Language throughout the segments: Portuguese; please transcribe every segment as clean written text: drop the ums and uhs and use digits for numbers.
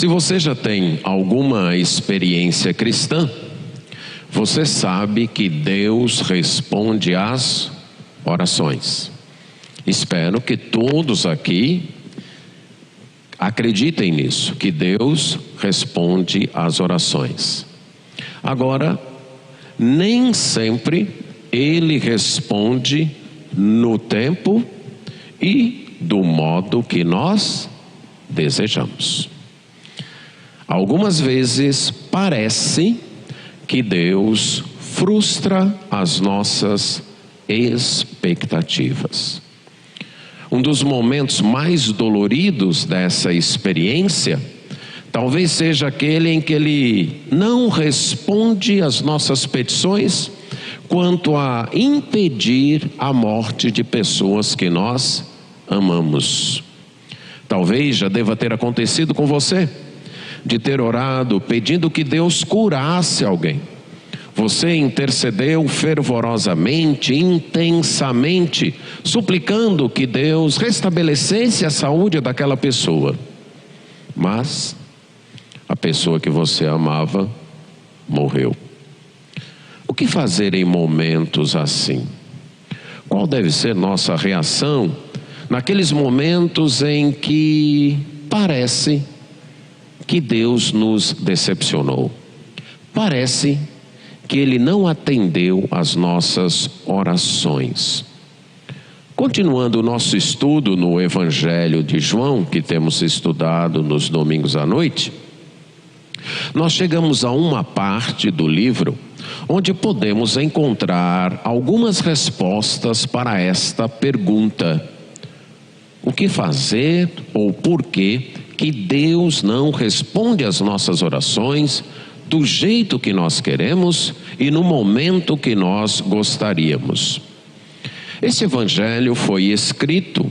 Se você já tem alguma experiência cristã, você sabe que Deus responde às orações. Espero que todos aqui acreditem nisso, que Deus responde às orações. Agora, nem sempre Ele responde no tempo e do modo que nós desejamos. Algumas vezes parece que Deus frustra as nossas expectativas. Um dos momentos mais doloridos dessa experiência, talvez seja aquele em que Ele não responde às nossas petições quanto a impedir a morte de pessoas que nós amamos. Talvez já deva ter acontecido com você, de ter orado pedindo que Deus curasse alguém. Você intercedeu fervorosamente, intensamente, suplicando que Deus restabelecesse a saúde daquela pessoa. Mas a pessoa que você amava morreu. O que fazer em momentos assim? Qual deve ser nossa reação naqueles momentos em que parece que Deus nos decepcionou? Parece que Ele não atendeu às nossas orações. Continuando o nosso estudo no Evangelho de João, que temos estudado nos domingos à noite, nós chegamos a uma parte do livro onde podemos encontrar algumas respostas para esta pergunta: o que fazer ou por que Deus não responde às nossas orações do jeito que nós queremos e no momento que nós gostaríamos? Esse evangelho foi escrito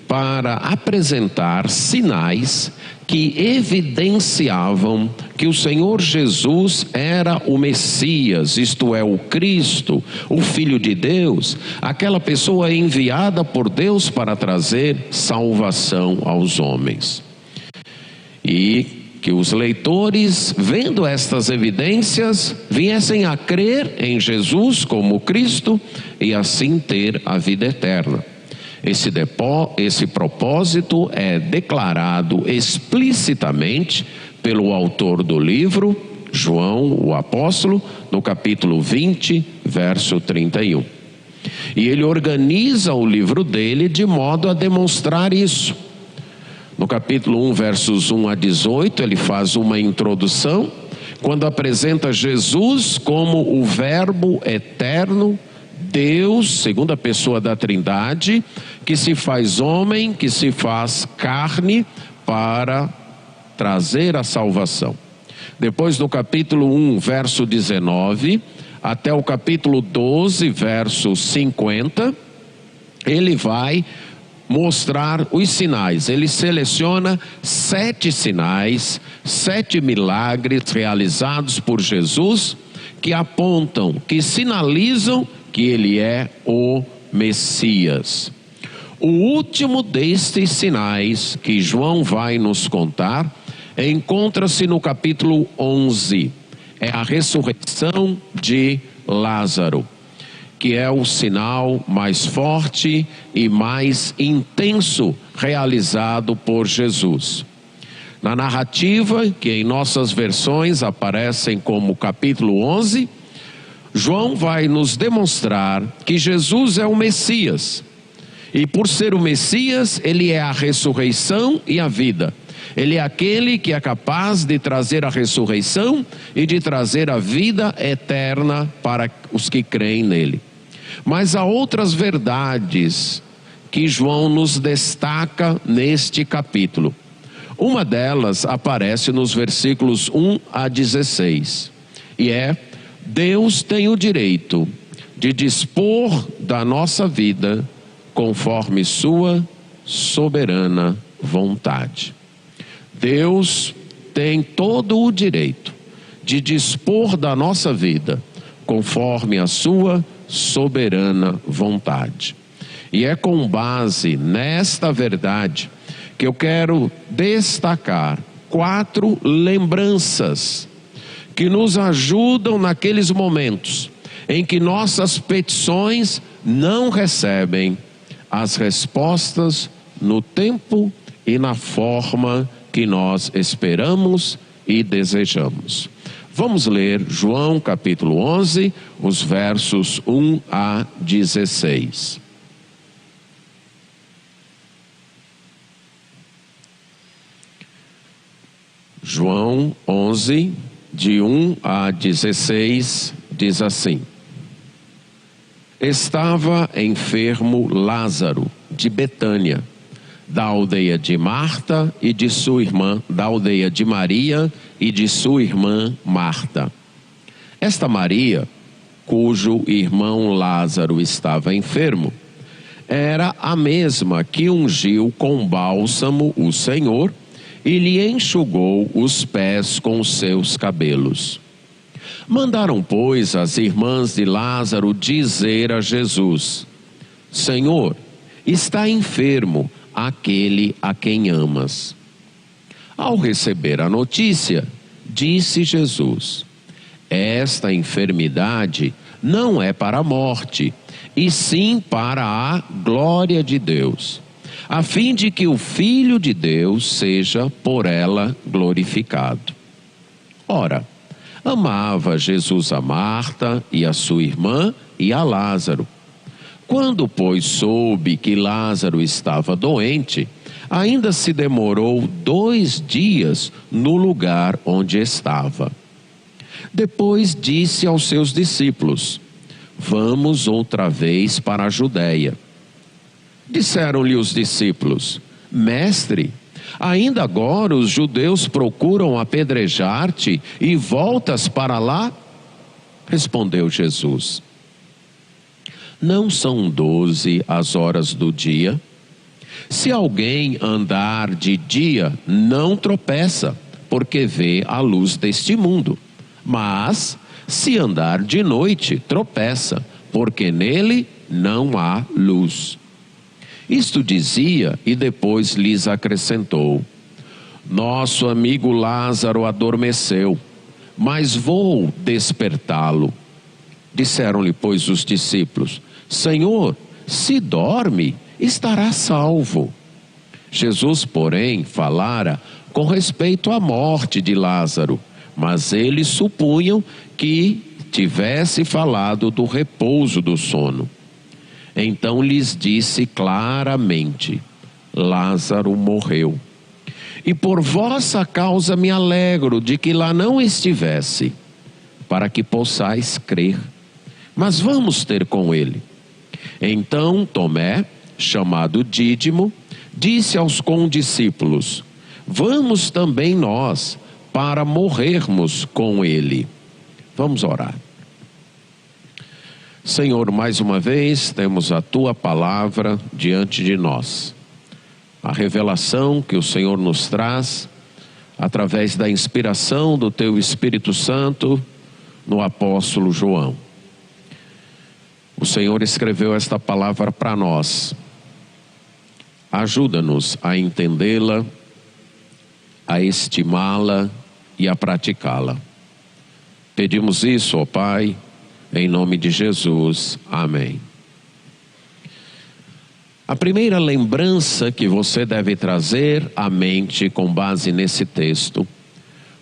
para apresentar sinais que evidenciavam que o Senhor Jesus era o Messias, isto é, o Cristo, o Filho de Deus, aquela pessoa enviada por Deus para trazer salvação aos homens. E que os leitores, vendo estas evidências, viessem a crer em Jesus como Cristo e assim ter a vida eterna. Esse propósito é declarado explicitamente pelo autor do livro, João, o apóstolo, no capítulo 20, verso 31. E ele organiza o livro dele de modo a demonstrar isso. No capítulo 1, versos 1 a 18, ele faz uma introdução, quando apresenta Jesus como o Verbo eterno, Deus, segunda pessoa da Trindade, que se faz homem, que se faz carne para trazer a salvação. Depois do capítulo 1, verso 19, até o capítulo 12, verso 50, ele vai mostrar os sinais. Ele seleciona 7 sinais, 7 milagres realizados por Jesus, que apontam, que sinalizam que ele é o Messias. O último destes sinais que João vai nos contar encontra-se no capítulo 11. É a ressurreição de Lázaro, que é o sinal mais forte e mais intenso realizado por Jesus. Na narrativa, que em nossas versões aparecem como capítulo 11, João vai nos demonstrar que Jesus é o Messias. E por ser o Messias, ele é a ressurreição e a vida. Ele é aquele que é capaz de trazer a ressurreição e de trazer a vida eterna para os que creem nele. Mas há outras verdades que João nos destaca neste capítulo. Uma delas aparece nos versículos 1 a 16. E é: Deus tem o direito de dispor da nossa vida conforme sua soberana vontade. Deus tem todo o direito de dispor da nossa vida conforme a sua soberana vontade. E é com base nesta verdade que eu quero destacar 4 lembranças que nos ajudam naqueles momentos em que nossas petições não recebem as respostas no tempo e na forma que nós esperamos e desejamos. Vamos ler João capítulo 11, os versos 1 a 16. João 11, de 1 a 16, diz assim: Estava enfermo Lázaro, de Betânia, da aldeia de Marta e de sua irmã, da aldeia de Maria e de sua irmã Marta. Esta Maria, cujo irmão Lázaro estava enfermo, era a mesma que ungiu com bálsamo o Senhor e lhe enxugou os pés com os seus cabelos. Mandaram, pois, as irmãs de Lázaro dizer a Jesus: Senhor, está enfermo aquele a quem amas. Ao receber a notícia, disse Jesus: Esta enfermidade não é para a morte, e sim para a glória de Deus, a fim de que o Filho de Deus seja por ela glorificado. Ora, amava Jesus a Marta e a sua irmã e a Lázaro. Quando, pois, soube que Lázaro estava doente, ainda se demorou 2 dias no lugar onde estava. Depois disse aos seus discípulos: Vamos outra vez para a Judéia. Disseram-lhe os discípulos: Mestre, ainda agora os judeus procuram apedrejar-te e voltas para lá? Respondeu Jesus: Não são 12 as horas do dia? Se alguém andar de dia, não tropeça, porque vê a luz deste mundo. Mas, se andar de noite, tropeça, porque nele não há luz. Isto dizia e depois lhes acrescentou: Nosso amigo Lázaro adormeceu, mas vou despertá-lo. Disseram-lhe, pois, os discípulos: Senhor, se dorme, estará salvo. Jesus, porém, falara com respeito à morte de Lázaro, mas eles supunham que tivesse falado do repouso do sono. Então lhes disse claramente: Lázaro morreu. E por vossa causa me alegro de que lá não estivesse, para que possais crer. Mas vamos ter com ele. Então Tomé, chamado Dídimo, disse aos condiscípulos: Vamos também nós, para morrermos com ele. Vamos orar. Senhor, mais uma vez temos a Tua palavra diante de nós. A revelação que o Senhor nos traz, através da inspiração do Teu Espírito Santo, no apóstolo João. O Senhor escreveu esta palavra para nós. Ajuda-nos a entendê-la, a estimá-la e a praticá-la. Pedimos isso, ó Pai, em nome de Jesus. Amém. A primeira lembrança que você deve trazer à mente com base nesse texto,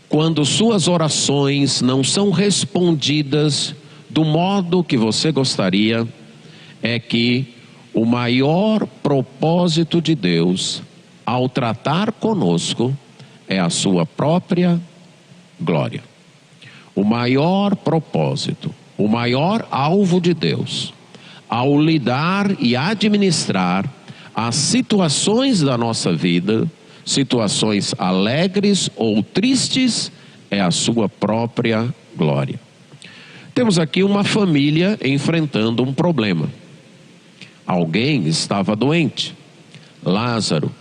quando suas orações não são respondidas do modo que você gostaria, é que o maior propósito de Deus ao tratar conosco é a sua própria glória. O maior propósito, o maior alvo de Deus ao lidar e administrar as situações da nossa vida, situações alegres ou tristes, é a sua própria glória. Temos aqui uma família enfrentando um problema. Alguém estava doente. Lázaro,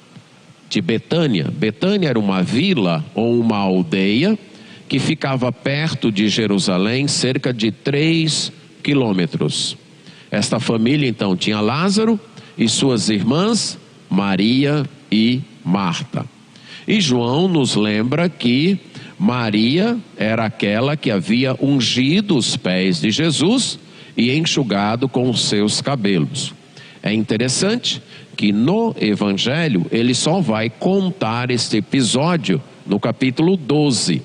de Betânia. Betânia era uma vila ou uma aldeia que ficava perto de Jerusalém, cerca de 3 quilômetros. Esta família então tinha Lázaro e suas irmãs, Maria e Marta. E João nos lembra que Maria era aquela que havia ungido os pés de Jesus e enxugado com os seus cabelos. É interessante que no Evangelho ele só vai contar este episódio no capítulo 12.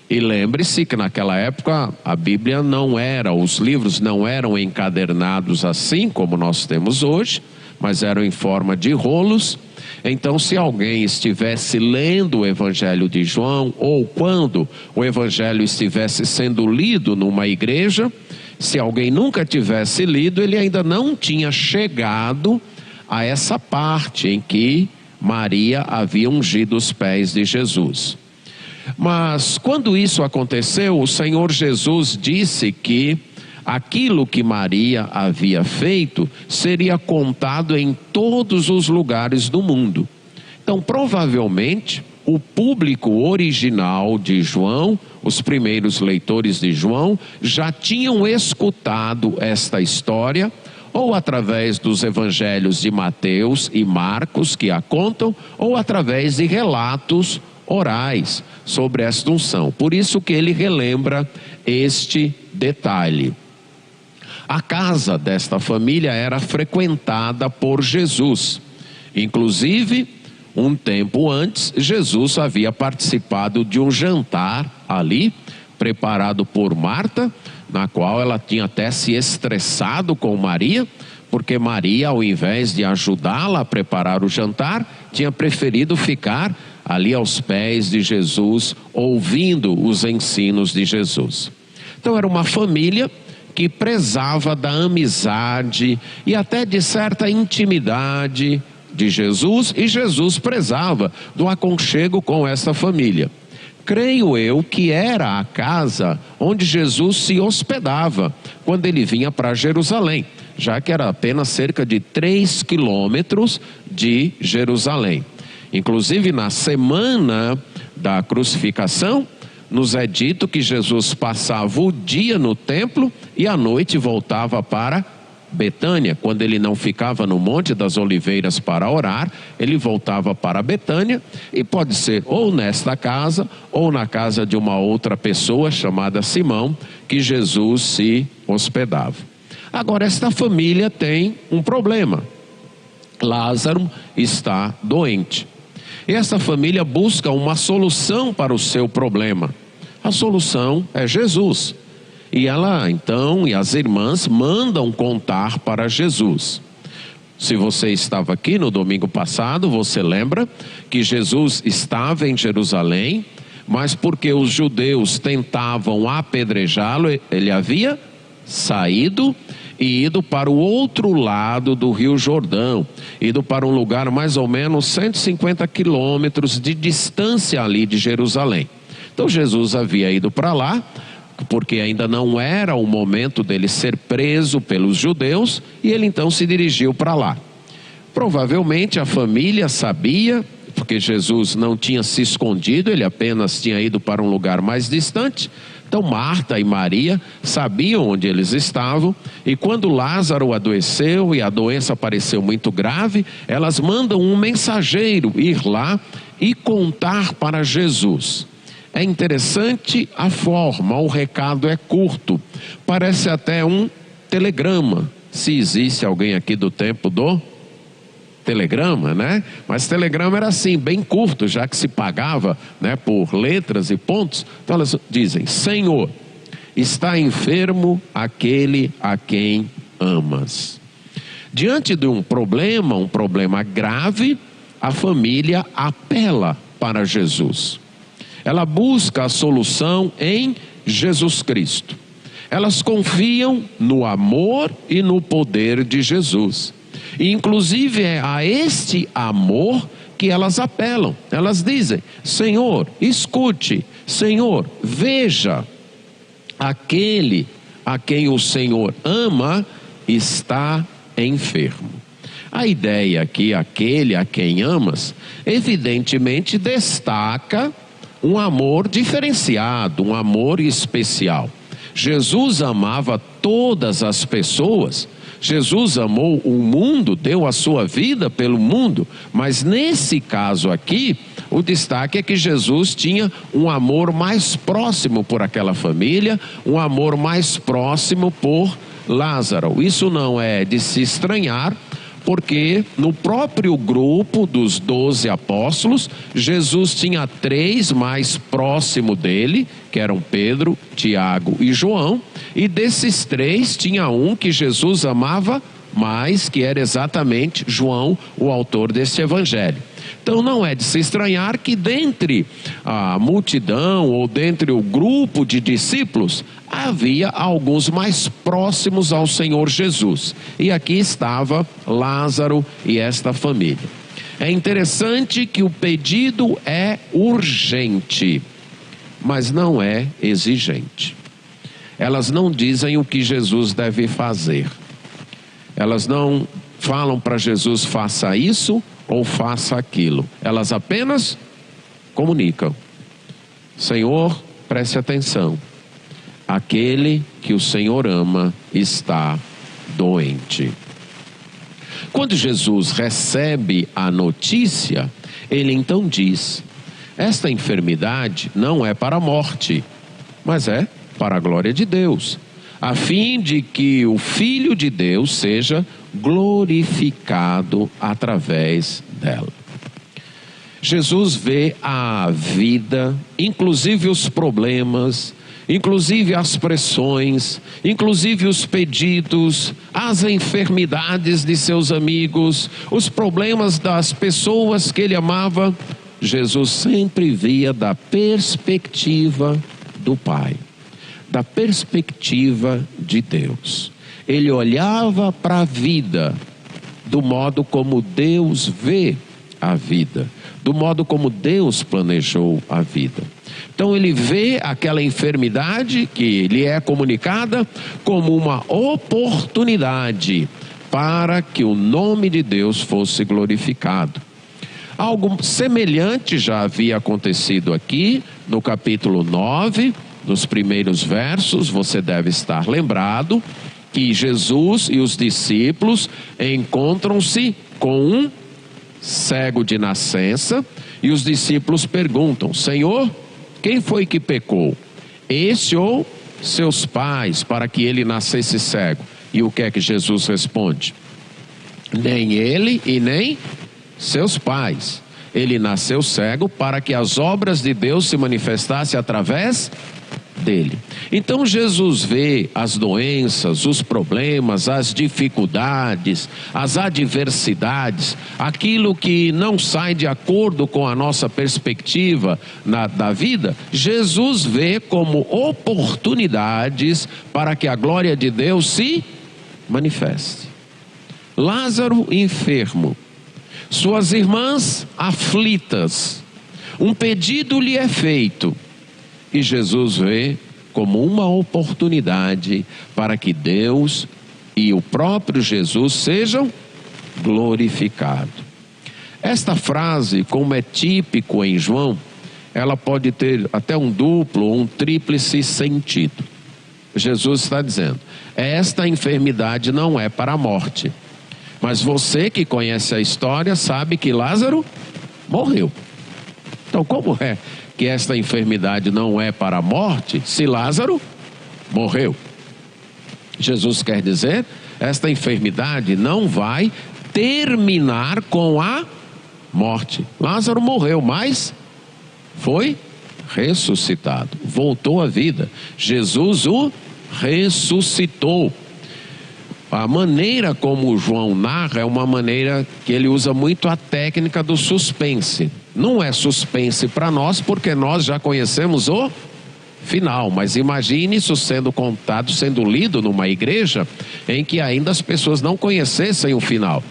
E lembre-se que naquela época a Bíblia não era, os livros não eram encadernados assim como nós temos hoje, mas eram em forma de rolos. Então, se alguém estivesse lendo o Evangelho de João, ou quando o Evangelho estivesse sendo lido numa igreja, se alguém nunca tivesse lido, ele ainda não tinha chegado a essa parte em que Maria havia ungido os pés de Jesus. Mas quando isso aconteceu, o Senhor Jesus disse que aquilo que Maria havia feito seria contado em todos os lugares do mundo. Então, provavelmente, o público original de João, os primeiros leitores de João, já tinham escutado esta história, ou através dos evangelhos de Mateus e Marcos, que a contam, ou através de relatos orais sobre esta unção. Por isso que ele relembra este detalhe. A casa desta família era frequentada por Jesus. Inclusive, um tempo antes, Jesus havia participado de um jantar ali, preparado por Marta, na qual ela tinha até se estressado com Maria, porque Maria, ao invés de ajudá-la a preparar o jantar, tinha preferido ficar ali aos pés de Jesus, ouvindo os ensinos de Jesus. Então era uma família que prezava da amizade e até de certa intimidade de Jesus, e Jesus prezava do aconchego com essa família. Creio eu que era a casa onde Jesus se hospedava quando ele vinha para Jerusalém, já que era apenas cerca de 3 quilômetros de Jerusalém. Inclusive, na semana da crucificação, nos é dito que Jesus passava o dia no templo e à noite voltava para Betânia. Quando ele não ficava no Monte das Oliveiras para orar, ele voltava para Betânia, e pode ser ou nesta casa ou na casa de uma outra pessoa chamada Simão, que Jesus se hospedava. Agora, esta família tem um problema. Lázaro está doente. E essa família busca uma solução para o seu problema. A solução é Jesus. E ela então, e as irmãs mandam contar para Jesus. Se você estava aqui no domingo passado, você lembra que Jesus estava em Jerusalém, mas porque os judeus tentavam apedrejá-lo, ele havia saído e ido para o outro lado do Rio Jordão, ido para um lugar mais ou menos 150 quilômetros de distância ali de Jerusalém. Então Jesus havia ido para lá, porque ainda não era o momento dele ser preso pelos judeus, e ele então se dirigiu para lá. Provavelmente a família sabia, porque Jesus não tinha se escondido, ele apenas tinha ido para um lugar mais distante. Então Marta e Maria sabiam onde eles estavam, e quando Lázaro adoeceu e a doença pareceu muito grave, elas mandam um mensageiro ir lá e contar para Jesus. É interessante a forma, o recado é curto, parece até um telegrama, se existe alguém aqui do tempo do telegrama, né? Mas telegrama era assim, bem curto, já que se pagava, né, por letras e pontos. Então elas dizem: Senhor, está enfermo aquele a quem amas. Diante de um problema grave, a família apela para Jesus. Ela busca a solução em Jesus Cristo. Elas confiam no amor e no poder de Jesus. E inclusive é a este amor que elas apelam. Elas dizem: Senhor, escute, Senhor, veja, aquele a quem o Senhor ama está enfermo. A ideia aqui, aquele a quem amas, evidentemente destaca um amor diferenciado, um amor especial. Jesus amava todas as pessoas, Jesus amou o mundo, deu a sua vida pelo mundo, mas nesse caso aqui, o destaque é que Jesus tinha um amor mais próximo por aquela família, um amor mais próximo por Lázaro. Isso não é de se estranhar, porque no próprio grupo dos 12 apóstolos, Jesus tinha 3 mais próximo dele, que eram Pedro, Tiago e João, e desses 3 tinha um que Jesus amava mais, que era exatamente João, o autor deste evangelho. Então não é de se estranhar que dentre a multidão ou dentre o grupo de discípulos havia alguns mais próximos ao Senhor Jesus. E aqui estava Lázaro e esta família. É interessante que o pedido é urgente, mas não é exigente. Elas não dizem o que Jesus deve fazer. Elas não falam para Jesus: faça isso ou faça aquilo. Elas apenas comunicam: Senhor, preste atenção, aquele que o Senhor ama está doente. Quando Jesus recebe a notícia, ele então diz: esta enfermidade não é para a morte, mas é para a glória de Deus, a fim de que o Filho de Deus seja glorificado através dela. Jesus vê a vida, inclusive os problemas, inclusive as pressões, inclusive os pedidos, as enfermidades de seus amigos, os problemas das pessoas que ele amava. Jesus sempre via da perspectiva do Pai, da perspectiva de Deus. Ele olhava para a vida do modo como Deus vê a vida, do modo como Deus planejou a vida. Então ele vê aquela enfermidade que lhe é comunicada como uma oportunidade para que o nome de Deus fosse glorificado. Algo semelhante já havia acontecido aqui no capítulo 9, nos primeiros versos. Você deve estar lembrado que Jesus e os discípulos encontram-se com um cego de nascença, e os discípulos perguntam: Senhor, quem foi que pecou, esse ou seus pais, para que ele nascesse cego? E o que é que Jesus responde? Nem ele e nem seus pais. Ele nasceu cego para que as obras de Deus se manifestassem através dele. Então Jesus vê as doenças, os problemas, as dificuldades, as adversidades, aquilo que não sai de acordo com a nossa perspectiva da vida. Jesus vê como oportunidades para que a glória de Deus se manifeste. Lázaro enfermo, suas irmãs aflitas, um pedido lhe é feito, e Jesus vê como uma oportunidade para que Deus e o próprio Jesus sejam glorificados. Esta frase, como é típico em João, ela pode ter até um duplo ou um tríplice sentido. Jesus está dizendo: esta enfermidade não é para a morte, mas você que conhece a história sabe que Lázaro morreu. Então, como é que esta enfermidade não é para a morte, se Lázaro morreu? Jesus quer dizer, esta enfermidade não vai terminar com a morte. Lázaro morreu, mas foi ressuscitado, voltou à vida. Jesus o ressuscitou. A maneira como João narra é uma maneira que ele usa muito a técnica do suspense. Não é suspense para nós, porque nós já conhecemos o final, mas imagine isso sendo contado, sendo lido numa igreja em que ainda as pessoas não conhecessem o final.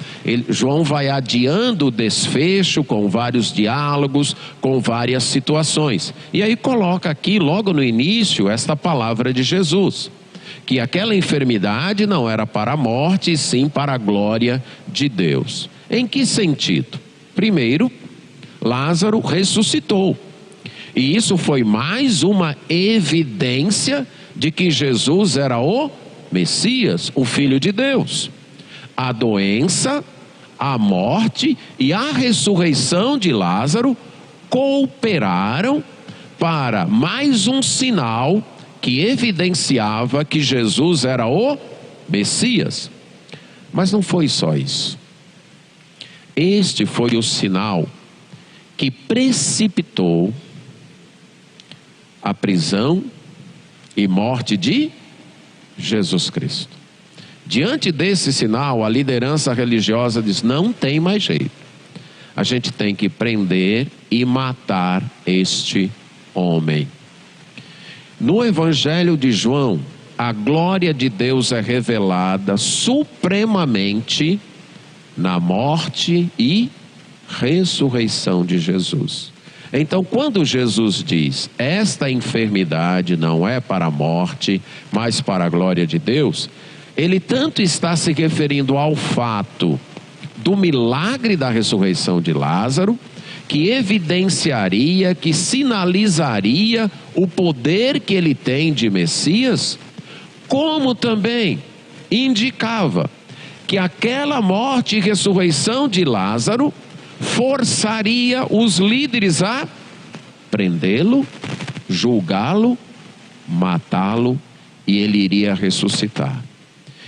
João vai adiando o desfecho com vários diálogos, com várias situações, e aí coloca aqui logo no início esta palavra de Jesus, que aquela enfermidade não era para a morte, e sim para a glória de Deus. Em que sentido? Primeiro, Lázaro ressuscitou, e isso foi mais uma evidência de que Jesus era o Messias, o Filho de Deus. a doença, a morte e a ressurreição de Lázaro cooperaram para mais um sinal que evidenciava que Jesus era o Messias. Mas não foi só isso. Este foi o sinal que precipitou a prisão e morte de Jesus Cristo. Diante desse sinal, a liderança religiosa diz: não tem mais jeito. A gente tem que prender e matar este homem. No Evangelho de João, a glória de Deus é revelada supremamente na morte e ressurreição de Jesus. Então, quando Jesus diz: esta enfermidade não é para a morte, mas para a glória de Deus, ele tanto está se referindo ao fato do milagre da ressurreição de Lázaro, que evidenciaria, que sinalizaria o poder que ele tem de Messias, como também indicava que aquela morte e ressurreição de Lázaro forçaria os líderes a prendê-lo, julgá-lo, matá-lo, e ele iria ressuscitar.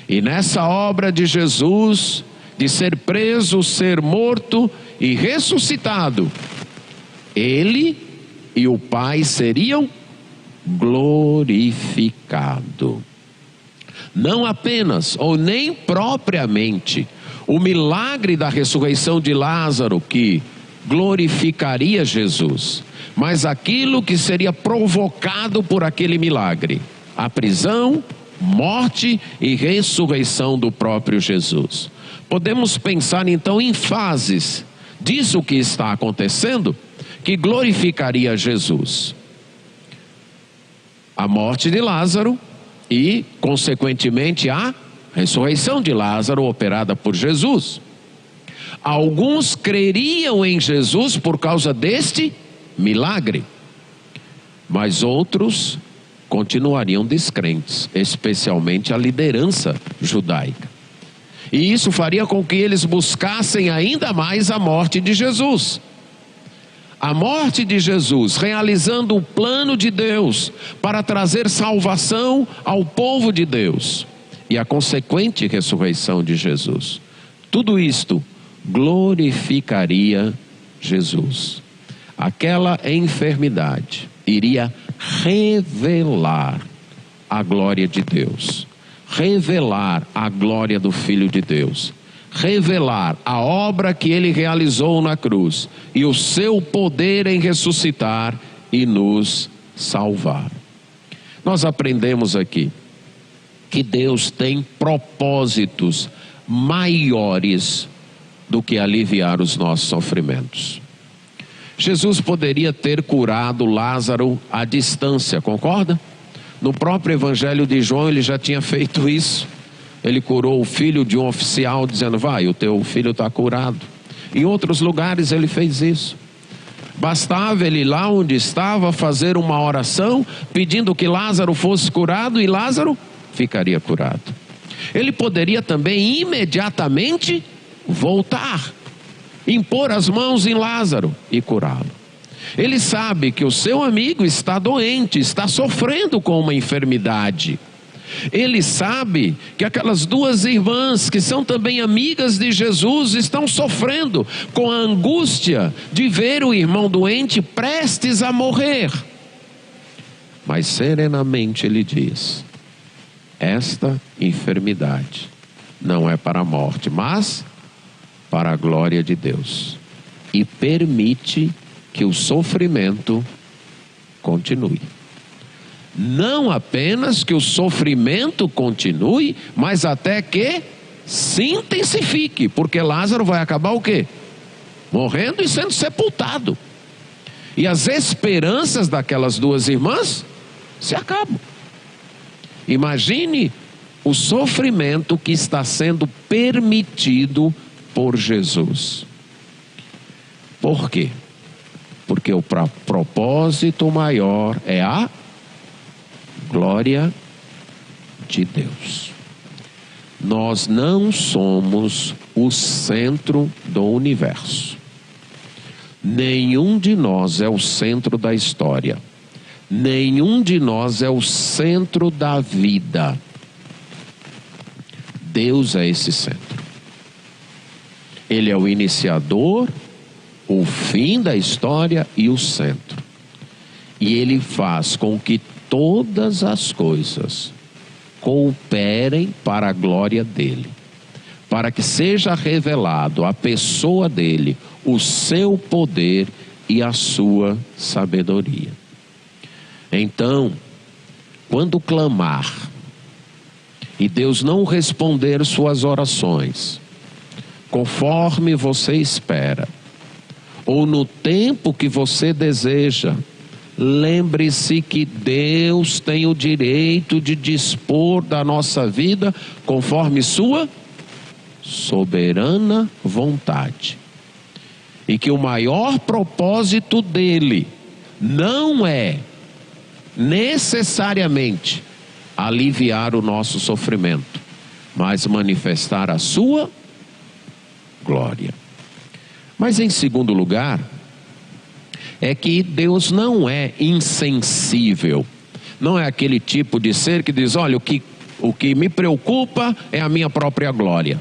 E nessa obra de Jesus, de ser preso, ser morto e ressuscitado, ele e o Pai seriam glorificados. Não apenas, ou nem propriamente, o milagre da ressurreição de Lázaro que glorificaria Jesus, mas aquilo que seria provocado por aquele milagre: a prisão, morte e ressurreição do próprio Jesus. Podemos pensar então em fases disso que está acontecendo, que glorificaria Jesus: a morte de Lázaro e, consequentemente, a ressurreição de Lázaro operada por Jesus. Alguns creriam em Jesus por causa deste milagre, mas outros continuariam descrentes, especialmente a liderança judaica. E isso faria com que eles buscassem ainda mais a morte de Jesus. A morte de Jesus, realizando o plano de Deus para trazer salvação ao povo de Deus, e a consequente ressurreição de Jesus. Tudo isto glorificaria Jesus. Aquela enfermidade iria revelar a glória de Deus, revelar a glória do Filho de Deus, revelar a obra que ele realizou na cruz e o seu poder em ressuscitar e nos salvar. Nós aprendemos aqui que Deus tem propósitos maiores do que aliviar os nossos sofrimentos. Jesus poderia ter curado Lázaro à distância, concorda? No próprio Evangelho de João ele já tinha feito isso. Ele curou o filho de um oficial dizendo: vai, o teu filho está curado. Em outros lugares ele fez isso. Bastava ele lá onde estava fazer uma oração pedindo que Lázaro fosse curado e Lázaro ficaria curado. Ele poderia também imediatamente voltar, impor as mãos em Lázaro e curá-lo. Ele sabe que o seu amigo está doente, está sofrendo com uma enfermidade. Ele sabe que aquelas duas irmãs, que são também amigas de Jesus, estão sofrendo com a angústia de ver o irmão doente prestes a morrer. Mas serenamente ele diz: esta enfermidade não é para a morte, mas para a glória de Deus. E permite que o sofrimento continue. Não apenas que o sofrimento continue, mas até que se intensifique, porque Lázaro vai acabar o quê? Morrendo e sendo sepultado. E as esperanças daquelas duas irmãs se acabam. Imagine o sofrimento que está sendo permitido por Jesus. Por quê? Porque o propósito maior é a glória de Deus. nós não somos o centro do universo. Nenhum de nós é o centro da história. Nenhum de nós é o centro da vida. Deus é esse centro. Ele é o iniciador, o fim da história e o centro. E Ele faz com que todas as coisas cooperem para a glória dEle. Para que seja revelado a pessoa dEle, o seu poder e a sua sabedoria. Então, quando clamar e Deus não responder suas orações, conforme você espera, ou no tempo que você deseja, lembre-se que Deus tem o direito de dispor da nossa vida conforme sua soberana vontade. E que o maior propósito dele não é necessariamente aliviar o nosso sofrimento, mas manifestar a sua glória. Mas em segundo lugar, é que Deus não é insensível. Não é aquele tipo de ser que diz, olha, o que me preocupa é a minha própria glória.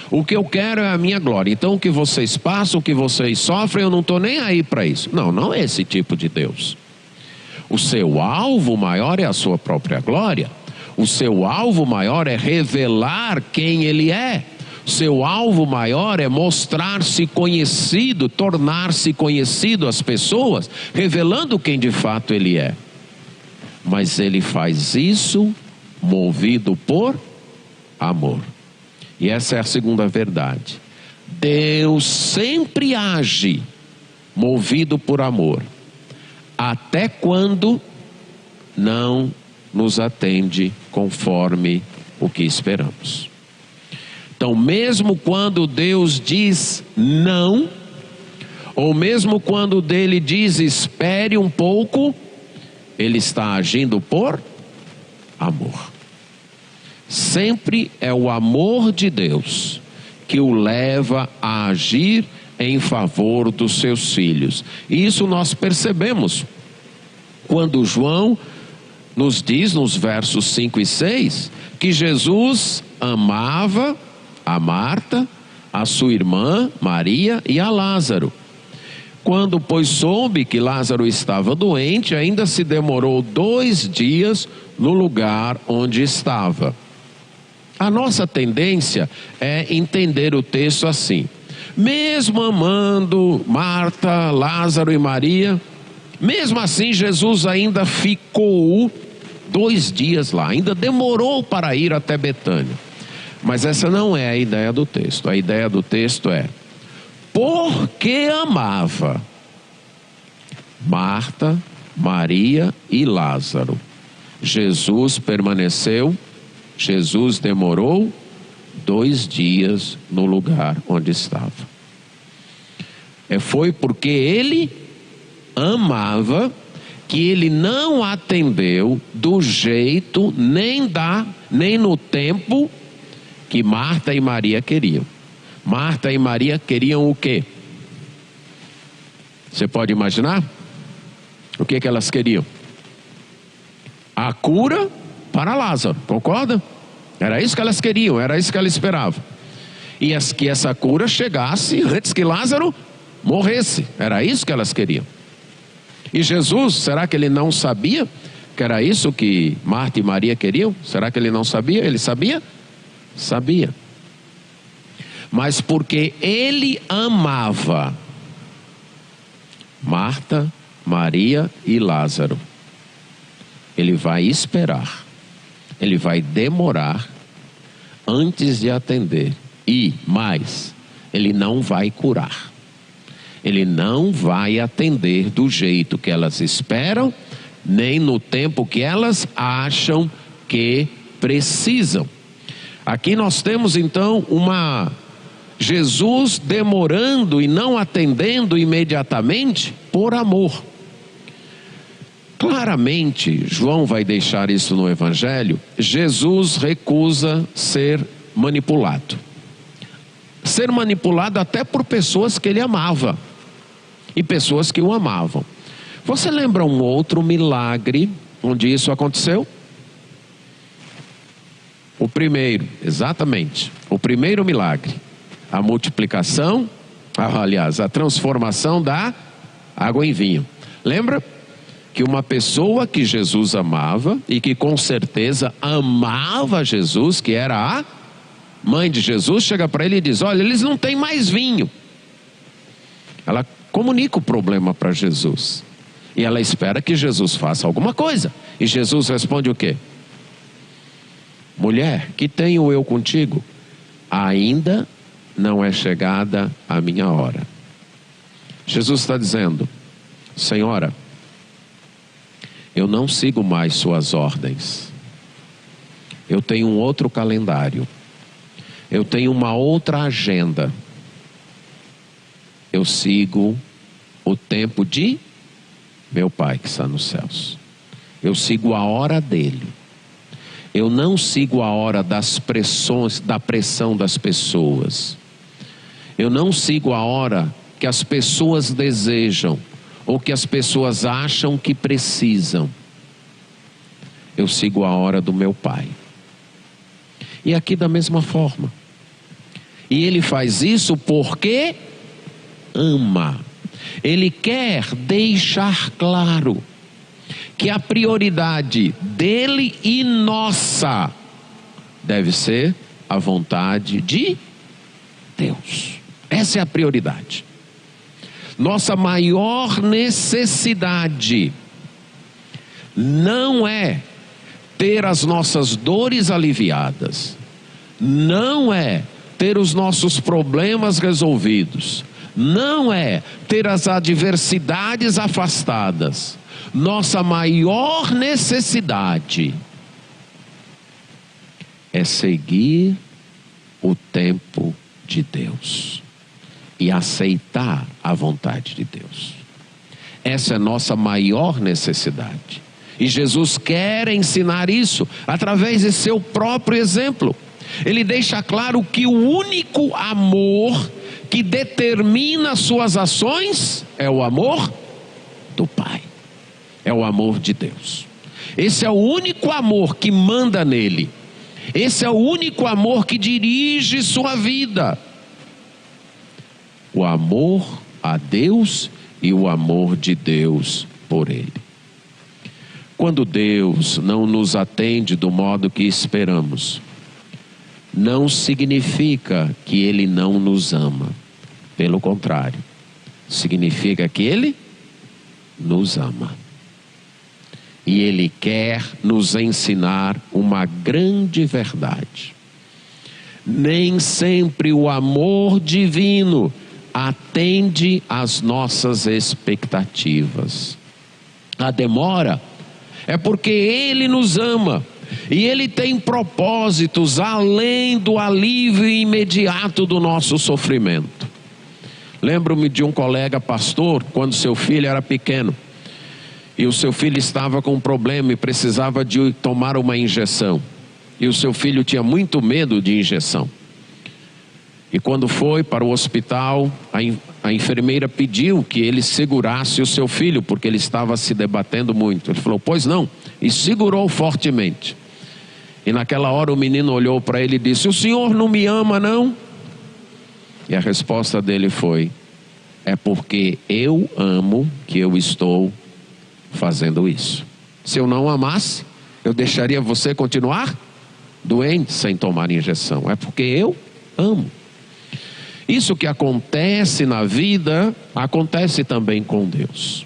O que eu quero é a minha glória. Então o que vocês passam, o que vocês sofrem, eu não estou nem aí para isso. Não, não é esse tipo de Deus. O seu alvo maior é a sua própria glória. O seu alvo maior é revelar quem Ele é. O seu alvo maior é mostrar-se conhecido, tornar-se conhecido às pessoas, revelando quem de fato Ele é. Mas Ele faz isso movido por amor. E essa é a segunda verdade. Deus sempre age movido por amor, até quando não nos atende conforme o que esperamos. Então, mesmo quando Deus diz não, ou mesmo quando Ele diz espere um pouco, Ele está agindo por amor. Sempre é o amor de Deus que o leva a agir em favor dos seus filhos. E isso nós percebemos quando João nos diz nos versos 5 e 6 que Jesus amava a Marta, a sua irmã Maria e a Lázaro. Quando, pois, soube que Lázaro estava doente, ainda se demorou 2 dias no lugar onde estava. A nossa tendência é entender o texto assim: mesmo amando Marta, Lázaro e Maria, mesmo assim Jesus ainda ficou 2 dias lá, ainda demorou para ir até Betânia. Mas essa não é a ideia do texto. A ideia do texto é: porque amava Marta, Maria e Lázaro, Jesus demorou 2 dias no lugar onde estava. Foi porque Ele amava que Ele não atendeu do jeito, nem no tempo que Marta e Maria queriam. Marta e Maria queriam o quê? Você pode imaginar? O que elas queriam? A cura para Lázaro, concorda? Era isso que elas queriam, era isso que elas esperavam. E que essa cura chegasse antes que Lázaro morresse. Era isso que elas queriam. E Jesus, será que Ele não sabia que era isso que Marta e Maria queriam? Será que Ele não sabia? Ele sabia? Sabia. Mas porque Ele amava Marta, Maria e Lázaro, Ele vai esperar, Ele vai demorar antes de atender. E mais, Ele não vai curar. Ele não vai atender do jeito que elas esperam, nem no tempo que elas acham que precisam. Aqui nós temos então Jesus demorando e não atendendo imediatamente por amor. Claramente, João vai deixar isso no Evangelho, Jesus recusa ser manipulado. Ser manipulado até por pessoas que ele amava e pessoas que o amavam. Você lembra um outro milagre onde isso aconteceu? O primeiro, exatamente, o primeiro milagre, a multiplicação, aliás, a transformação da água em vinho. Lembra que uma pessoa que Jesus amava e que com certeza amava Jesus, que era a mãe de Jesus, chega para ele e diz: olha, eles não têm mais vinho. Ela comunica o problema para Jesus e ela espera que Jesus faça alguma coisa. E Jesus responde o quê? Mulher, que tenho eu contigo? Ainda não é chegada a minha hora. Jesus está dizendo: Senhora, eu não sigo mais suas ordens. Eu tenho um outro calendário. Eu tenho uma outra agenda. Eu sigo o tempo de meu Pai que está nos céus. Eu sigo a hora dele. Eu não sigo a hora das pressões, da pressão das pessoas. Eu não sigo a hora que as pessoas desejam ou que as pessoas acham que precisam. Eu sigo a hora do meu Pai. E aqui da mesma forma. E ele faz isso porque ama. Ele quer deixar claro que a prioridade dele e nossa deve ser a vontade de Deus. Essa é a prioridade. Nossa maior necessidade não é ter as nossas dores aliviadas, não é ter os nossos problemas resolvidos, não é ter as adversidades afastadas. Nossa maior necessidade é seguir o tempo de Deus e aceitar a vontade de Deus. Essa é nossa maior necessidade. E Jesus quer ensinar isso através de seu próprio exemplo. Ele deixa claro que o único amor que determina suas ações é o amor do Pai. É o amor de Deus. Esse é o único amor que manda nele. Esse é o único amor que dirige sua vida. O amor a Deus e o amor de Deus por ele. Quando Deus não nos atende do modo que esperamos, não significa que ele não nos ama. Pelo contrário, significa que ele nos ama. E ele quer nos ensinar uma grande verdade. Nem sempre o amor divino atende às nossas expectativas. A demora é porque ele nos ama e ele tem propósitos além do alívio imediato do nosso sofrimento. Lembro-me de um colega pastor, quando seu filho era pequeno, e o seu filho estava com um problema e precisava de tomar uma injeção. E o seu filho tinha muito medo de injeção. E quando foi para o hospital, a enfermeira pediu que ele segurasse o seu filho, porque ele estava se debatendo muito. Ele falou: pois não, e segurou fortemente. E naquela hora o menino olhou para ele e disse: o senhor não me ama, não? E a resposta dele foi: é porque eu amo que eu estou fazendo isso. Se eu não amasse, eu deixaria você continuar doente sem tomar injeção. É porque eu amo. Isso que acontece na vida, acontece também com Deus.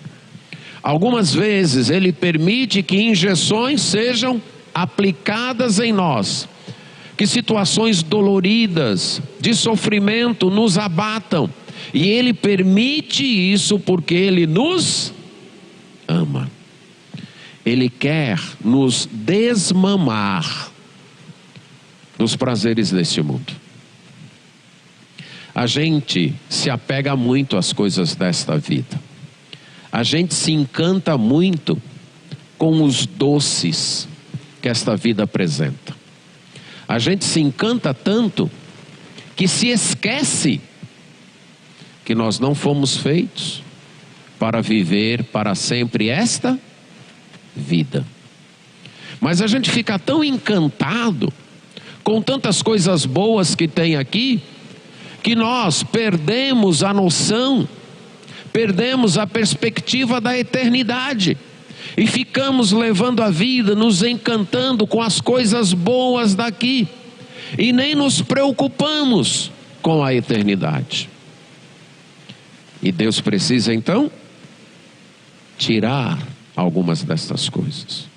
Algumas vezes ele permite que injeções sejam aplicadas em nós, que situações doloridas, de sofrimento nos abatam, e ele permite isso porque ele nos ama. Ele quer nos desmamar dos prazeres deste mundo. A gente se apega muito às coisas desta vida. A gente se encanta muito com os doces que esta vida apresenta. A gente se encanta tanto que se esquece que nós não fomos feitos para viver para sempre esta vida. Mas a gente fica tão encantado com tantas coisas boas que tem aqui, que nós perdemos a noção, perdemos a perspectiva da eternidade. E ficamos levando a vida, nos encantando com as coisas boas daqui. E nem nos preocupamos com a eternidade. E Deus precisa então tirar algumas destas coisas.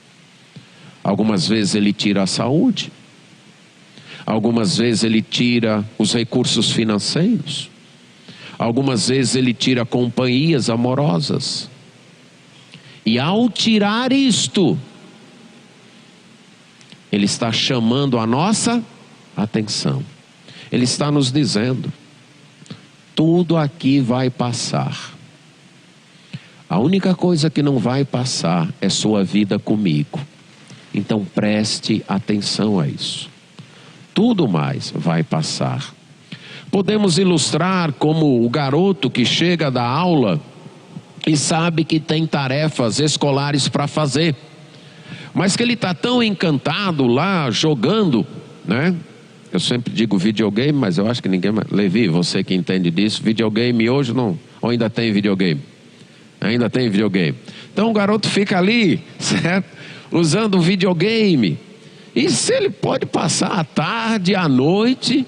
Algumas vezes Ele tira a saúde. Algumas vezes Ele tira os recursos financeiros. Algumas vezes Ele tira companhias amorosas. E ao tirar isto, Ele está chamando a nossa atenção. Ele está nos dizendo: tudo aqui vai passar. A única coisa que não vai passar é sua vida comigo. Então preste atenção a isso. Tudo mais vai passar. Podemos ilustrar como o garoto que chega da aula e sabe que tem tarefas escolares para fazer, mas que ele está tão encantado lá jogando, né? Eu sempre digo videogame, mas eu acho que ninguém mais... Levi, você que entende disso, videogame hoje não... Ou ainda tem videogame? Ainda tem videogame. Então o garoto fica ali, certo? Usando o videogame. E se ele pode passar a tarde, a noite...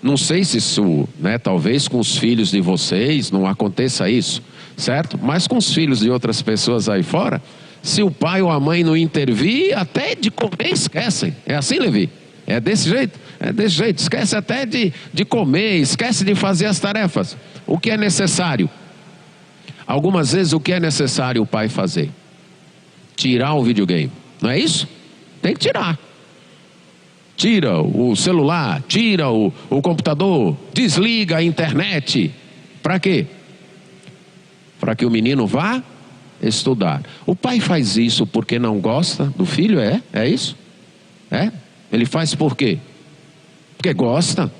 Não sei se isso, né, talvez com os filhos de vocês não aconteça isso, certo? Mas com os filhos de outras pessoas aí fora, se o pai ou a mãe não intervir, até de comer esquecem. É assim, Levi? É desse jeito? É desse jeito. Esquece até de comer, esquece de fazer as tarefas. O que é necessário? Algumas vezes o que é necessário o pai fazer? Tirar o videogame. Não é isso? Tem que tirar. Tira o celular, tira o computador, desliga a internet. Para quê? Para que o menino vá estudar. O pai faz isso porque não gosta do filho, é isso? É? Ele faz por quê? Porque gosta.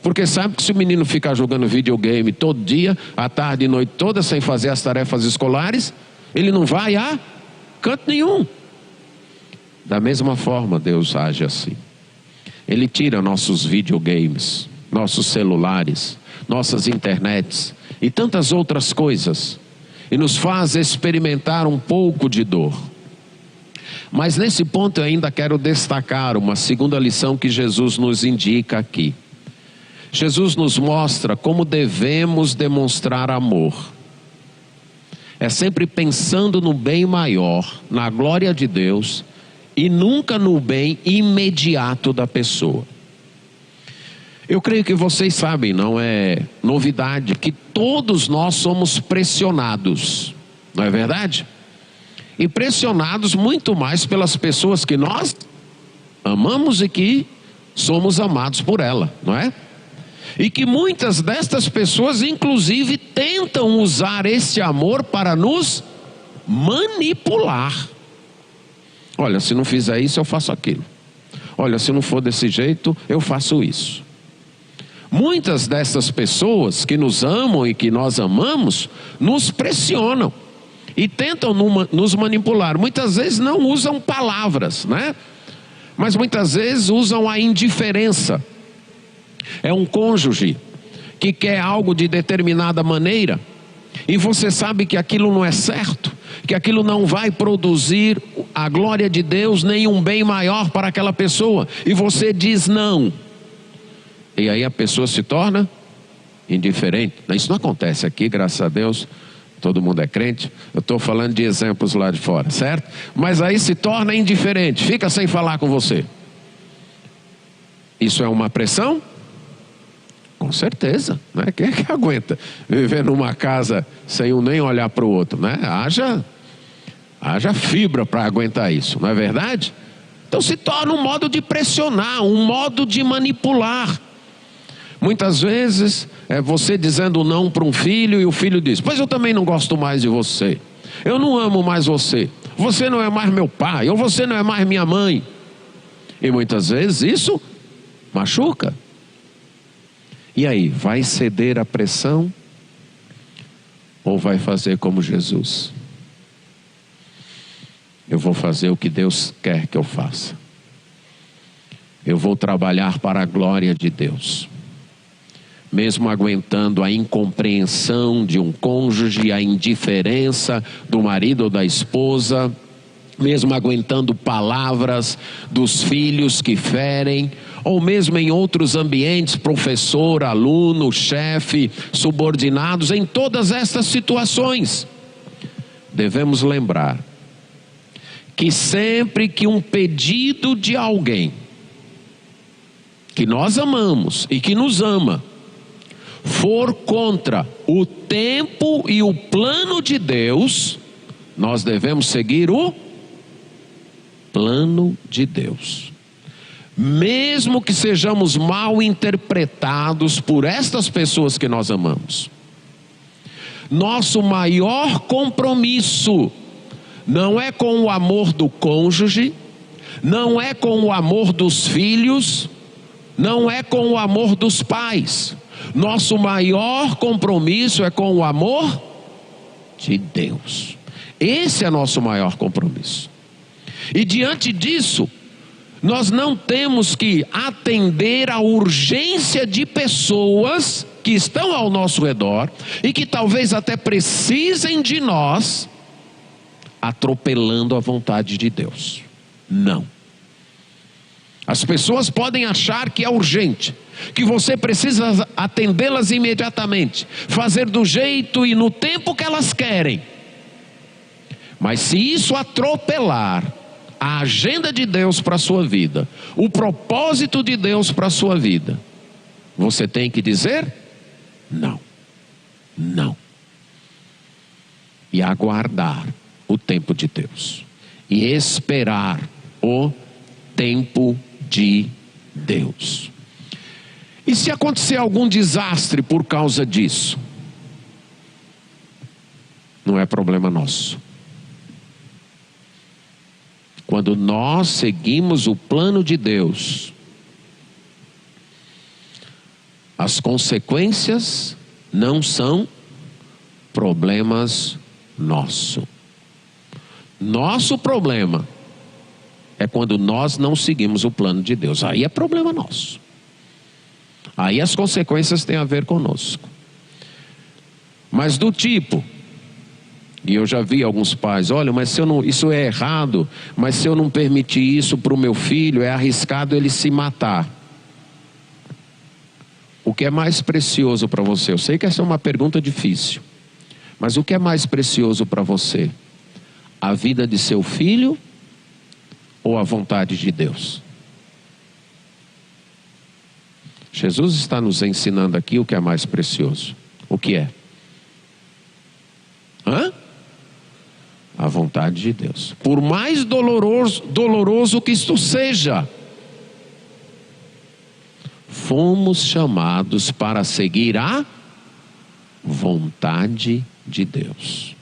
Porque sabe que se o menino ficar jogando videogame todo dia, à tarde e noite toda, sem fazer as tarefas escolares, ele não vai a canto nenhum. Da mesma forma, Deus age assim. Ele tira nossos videogames, nossos celulares, nossas internets e tantas outras coisas, e nos faz experimentar um pouco de dor. Mas nesse ponto eu ainda quero destacar uma segunda lição que Jesus nos indica aqui. Jesus nos mostra como devemos demonstrar amor. É sempre pensando no bem maior, na glória de Deus, e nunca no bem imediato da pessoa. Eu creio que vocês sabem, não é novidade, que todos nós somos pressionados, não é verdade? E pressionados muito mais pelas pessoas que nós amamos e que somos amados por ela, não é? E que muitas destas pessoas inclusive tentam usar esse amor para nos manipular. Olha, se não fizer isso, eu faço aquilo. Olha, se não for desse jeito, eu faço isso. Muitas dessas pessoas que nos amam e que nós amamos, nos pressionam e tentam nos manipular. Muitas vezes não usam palavras, né? Mas muitas vezes usam a indiferença. É um cônjuge que quer algo de determinada maneira e você sabe que aquilo não é certo, que aquilo não vai produzir a glória de Deus, nem um bem maior para aquela pessoa, e você diz não, e aí a pessoa se torna indiferente. Isso não acontece aqui, graças a Deus, todo mundo é crente, eu estou falando de exemplos lá de fora, certo? Mas aí se torna indiferente, fica sem falar com você. Isso é uma pressão? Com certeza, né? Quem é que aguenta viver numa casa sem um nem olhar para o outro, né? Haja fibra para aguentar isso, não é verdade? Então se torna um modo de pressionar, um modo de manipular. Muitas vezes é você dizendo não para um filho e o filho diz: pois eu também não gosto mais de você, eu não amo mais você, você não é mais meu pai, ou você não é mais minha mãe. E muitas vezes isso machuca. E aí, vai ceder à pressão? Ou vai fazer como Jesus? Eu vou fazer o que Deus quer que eu faça. Eu vou trabalhar para a glória de Deus. Mesmo aguentando a incompreensão de um cônjuge, a indiferença do marido ou da esposa, mesmo aguentando palavras dos filhos que ferem, ou mesmo em outros ambientes, professor, aluno, chefe, subordinados, em todas estas situações, devemos lembrar que sempre que um pedido de alguém que nós amamos e que nos ama for contra o tempo e o plano de Deus, nós devemos seguir o plano de Deus. Mesmo que sejamos mal interpretados por estas pessoas que nós amamos. Nosso maior compromisso não é com o amor do cônjuge, não é com o amor dos filhos, não é com o amor dos pais. Nosso maior compromisso é com o amor de Deus. Esse é nosso maior compromisso. E diante disso, nós não temos que atender à urgência de pessoas que estão ao nosso redor e que talvez até precisem de nós, atropelando a vontade de Deus. Não. As pessoas podem achar que é urgente, que você precisa atendê-las imediatamente, fazer do jeito e no tempo que elas querem. Mas se isso atropelar a agenda de Deus para a sua vida, o propósito de Deus para a sua vida, você tem que dizer não, não. E aguardar o tempo de Deus. E esperar o tempo de Deus. E se acontecer algum desastre por causa disso? Não é problema nosso. Quando nós seguimos o plano de Deus, as consequências não são problemas nossos. Nosso problema é quando nós não seguimos o plano de Deus. Aí é problema nosso. Aí as consequências têm a ver conosco. Mas do tipo, e eu já vi alguns pais, olha, mas se eu não, isso é errado, mas se eu não permitir isso para o meu filho, é arriscado ele se matar. O que é mais precioso para você? Eu sei que essa é uma pergunta difícil, mas o que é mais precioso para você? A vida de seu filho ou a vontade de Deus? Jesus está nos ensinando aqui o que é mais precioso. O que é? A vontade de Deus. Por mais doloroso que isto seja, fomos chamados para seguir a vontade de Deus.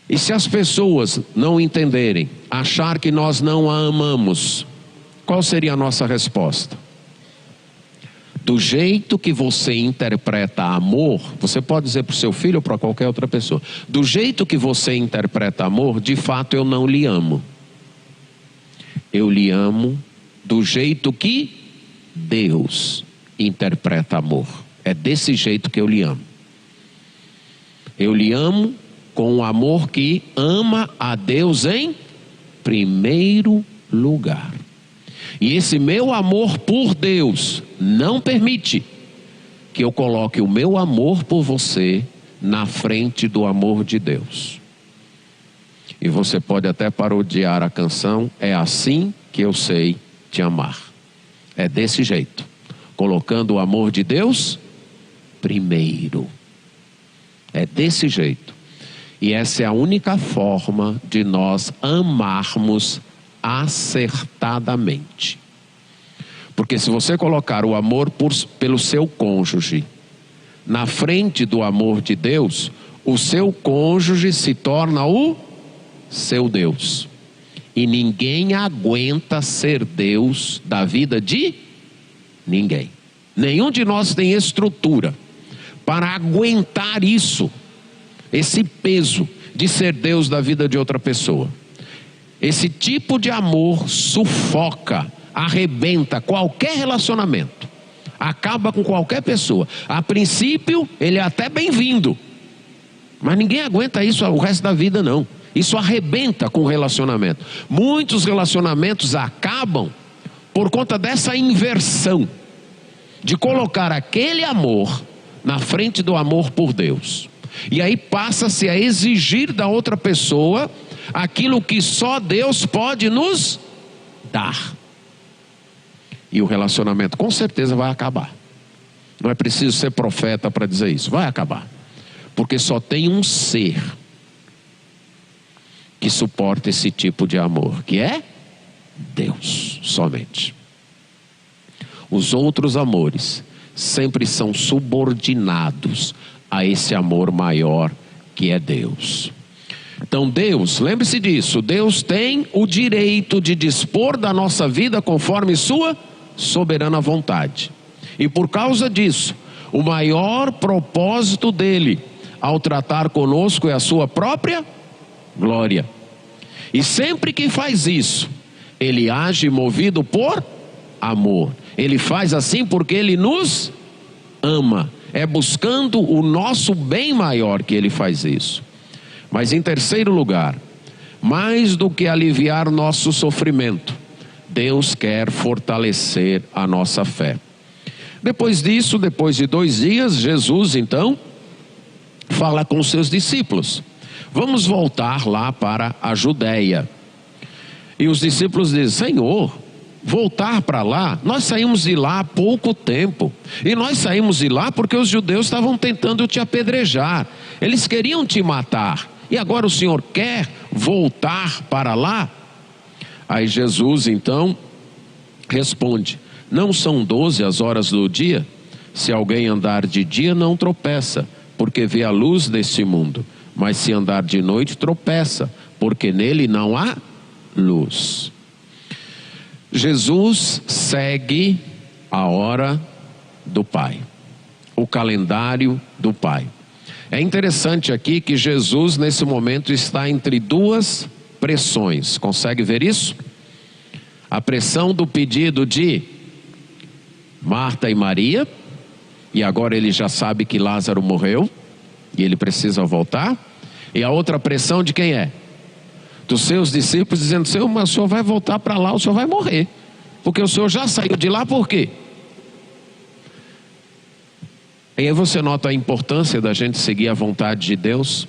E se as pessoas não entenderem, achar que nós não a amamos, qual seria a nossa resposta? Do jeito que você interpreta amor, você pode dizer para o seu filho ou para qualquer outra pessoa, do jeito que você interpreta amor, de fato eu não lhe amo. Eu lhe amo do jeito que Deus interpreta amor. É desse jeito que eu lhe amo. Eu lhe amo com o amor que ama a Deus em primeiro lugar. E esse meu amor por Deus não permite que eu coloque o meu amor por você na frente do amor de Deus. E você pode até parodiar a canção, é assim que eu sei te amar. É desse jeito, colocando o amor de Deus primeiro. É desse jeito. E essa é a única forma de nós amarmos acertadamente. Porque se você colocar o amor pelo seu cônjuge na frente do amor de Deus, o seu cônjuge se torna o seu Deus. E ninguém aguenta ser Deus da vida de ninguém. Nenhum de nós tem estrutura para aguentar isso, esse peso de ser Deus da vida de outra pessoa. Esse tipo de amor sufoca, arrebenta qualquer relacionamento, acaba com qualquer pessoa. A princípio, ele é até bem-vindo, mas ninguém aguenta isso o resto da vida, não. Isso arrebenta com o relacionamento. Muitos relacionamentos acabam por conta dessa inversão de colocar aquele amor na frente do amor por Deus. E aí passa-se a exigir da outra pessoa aquilo que só Deus pode nos dar. E o relacionamento com certeza vai acabar. Não é preciso ser profeta para dizer isso. Vai acabar. Porque só tem um ser que suporta esse tipo de amor, que é Deus somente. Os outros amores sempre são subordinados a esse amor maior que é Deus. Então Deus, lembre-se disso, Deus tem o direito de dispor da nossa vida conforme sua soberana vontade. E por causa disso, o maior propósito dele ao tratar conosco é a sua própria glória. E sempre que faz isso, ele age movido por amor. Ele faz assim porque ele nos ama. É buscando o nosso bem maior que ele faz isso. Mas em terceiro lugar, mais do que aliviar nosso sofrimento, Deus quer fortalecer a nossa fé. Depois disso, depois de 2 dias, Jesus então fala com os seus discípulos. Vamos voltar lá para a Judéia. E os discípulos dizem: Senhor, voltar para lá? Nós saímos de lá há pouco tempo. E nós saímos de lá porque os judeus estavam tentando te apedrejar. Eles queriam te matar. E agora o Senhor quer voltar para lá? Aí Jesus então responde: não são 12 as horas do dia? Se alguém andar de dia não tropeça, porque vê a luz deste mundo. Mas se andar de noite tropeça, porque nele não há luz. Jesus segue a hora do Pai, o calendário do Pai. É interessante aqui que Jesus nesse momento está entre 2 pressões. Consegue ver isso? A pressão do pedido de Marta e Maria, e agora ele já sabe que Lázaro morreu e ele precisa voltar. E a outra pressão de quem é? Dos seus discípulos, dizendo: Senhor, mas o Senhor vai voltar para lá, o Senhor vai morrer, porque o Senhor já saiu de lá. Por quê? E aí você nota a importância da gente seguir a vontade de Deus,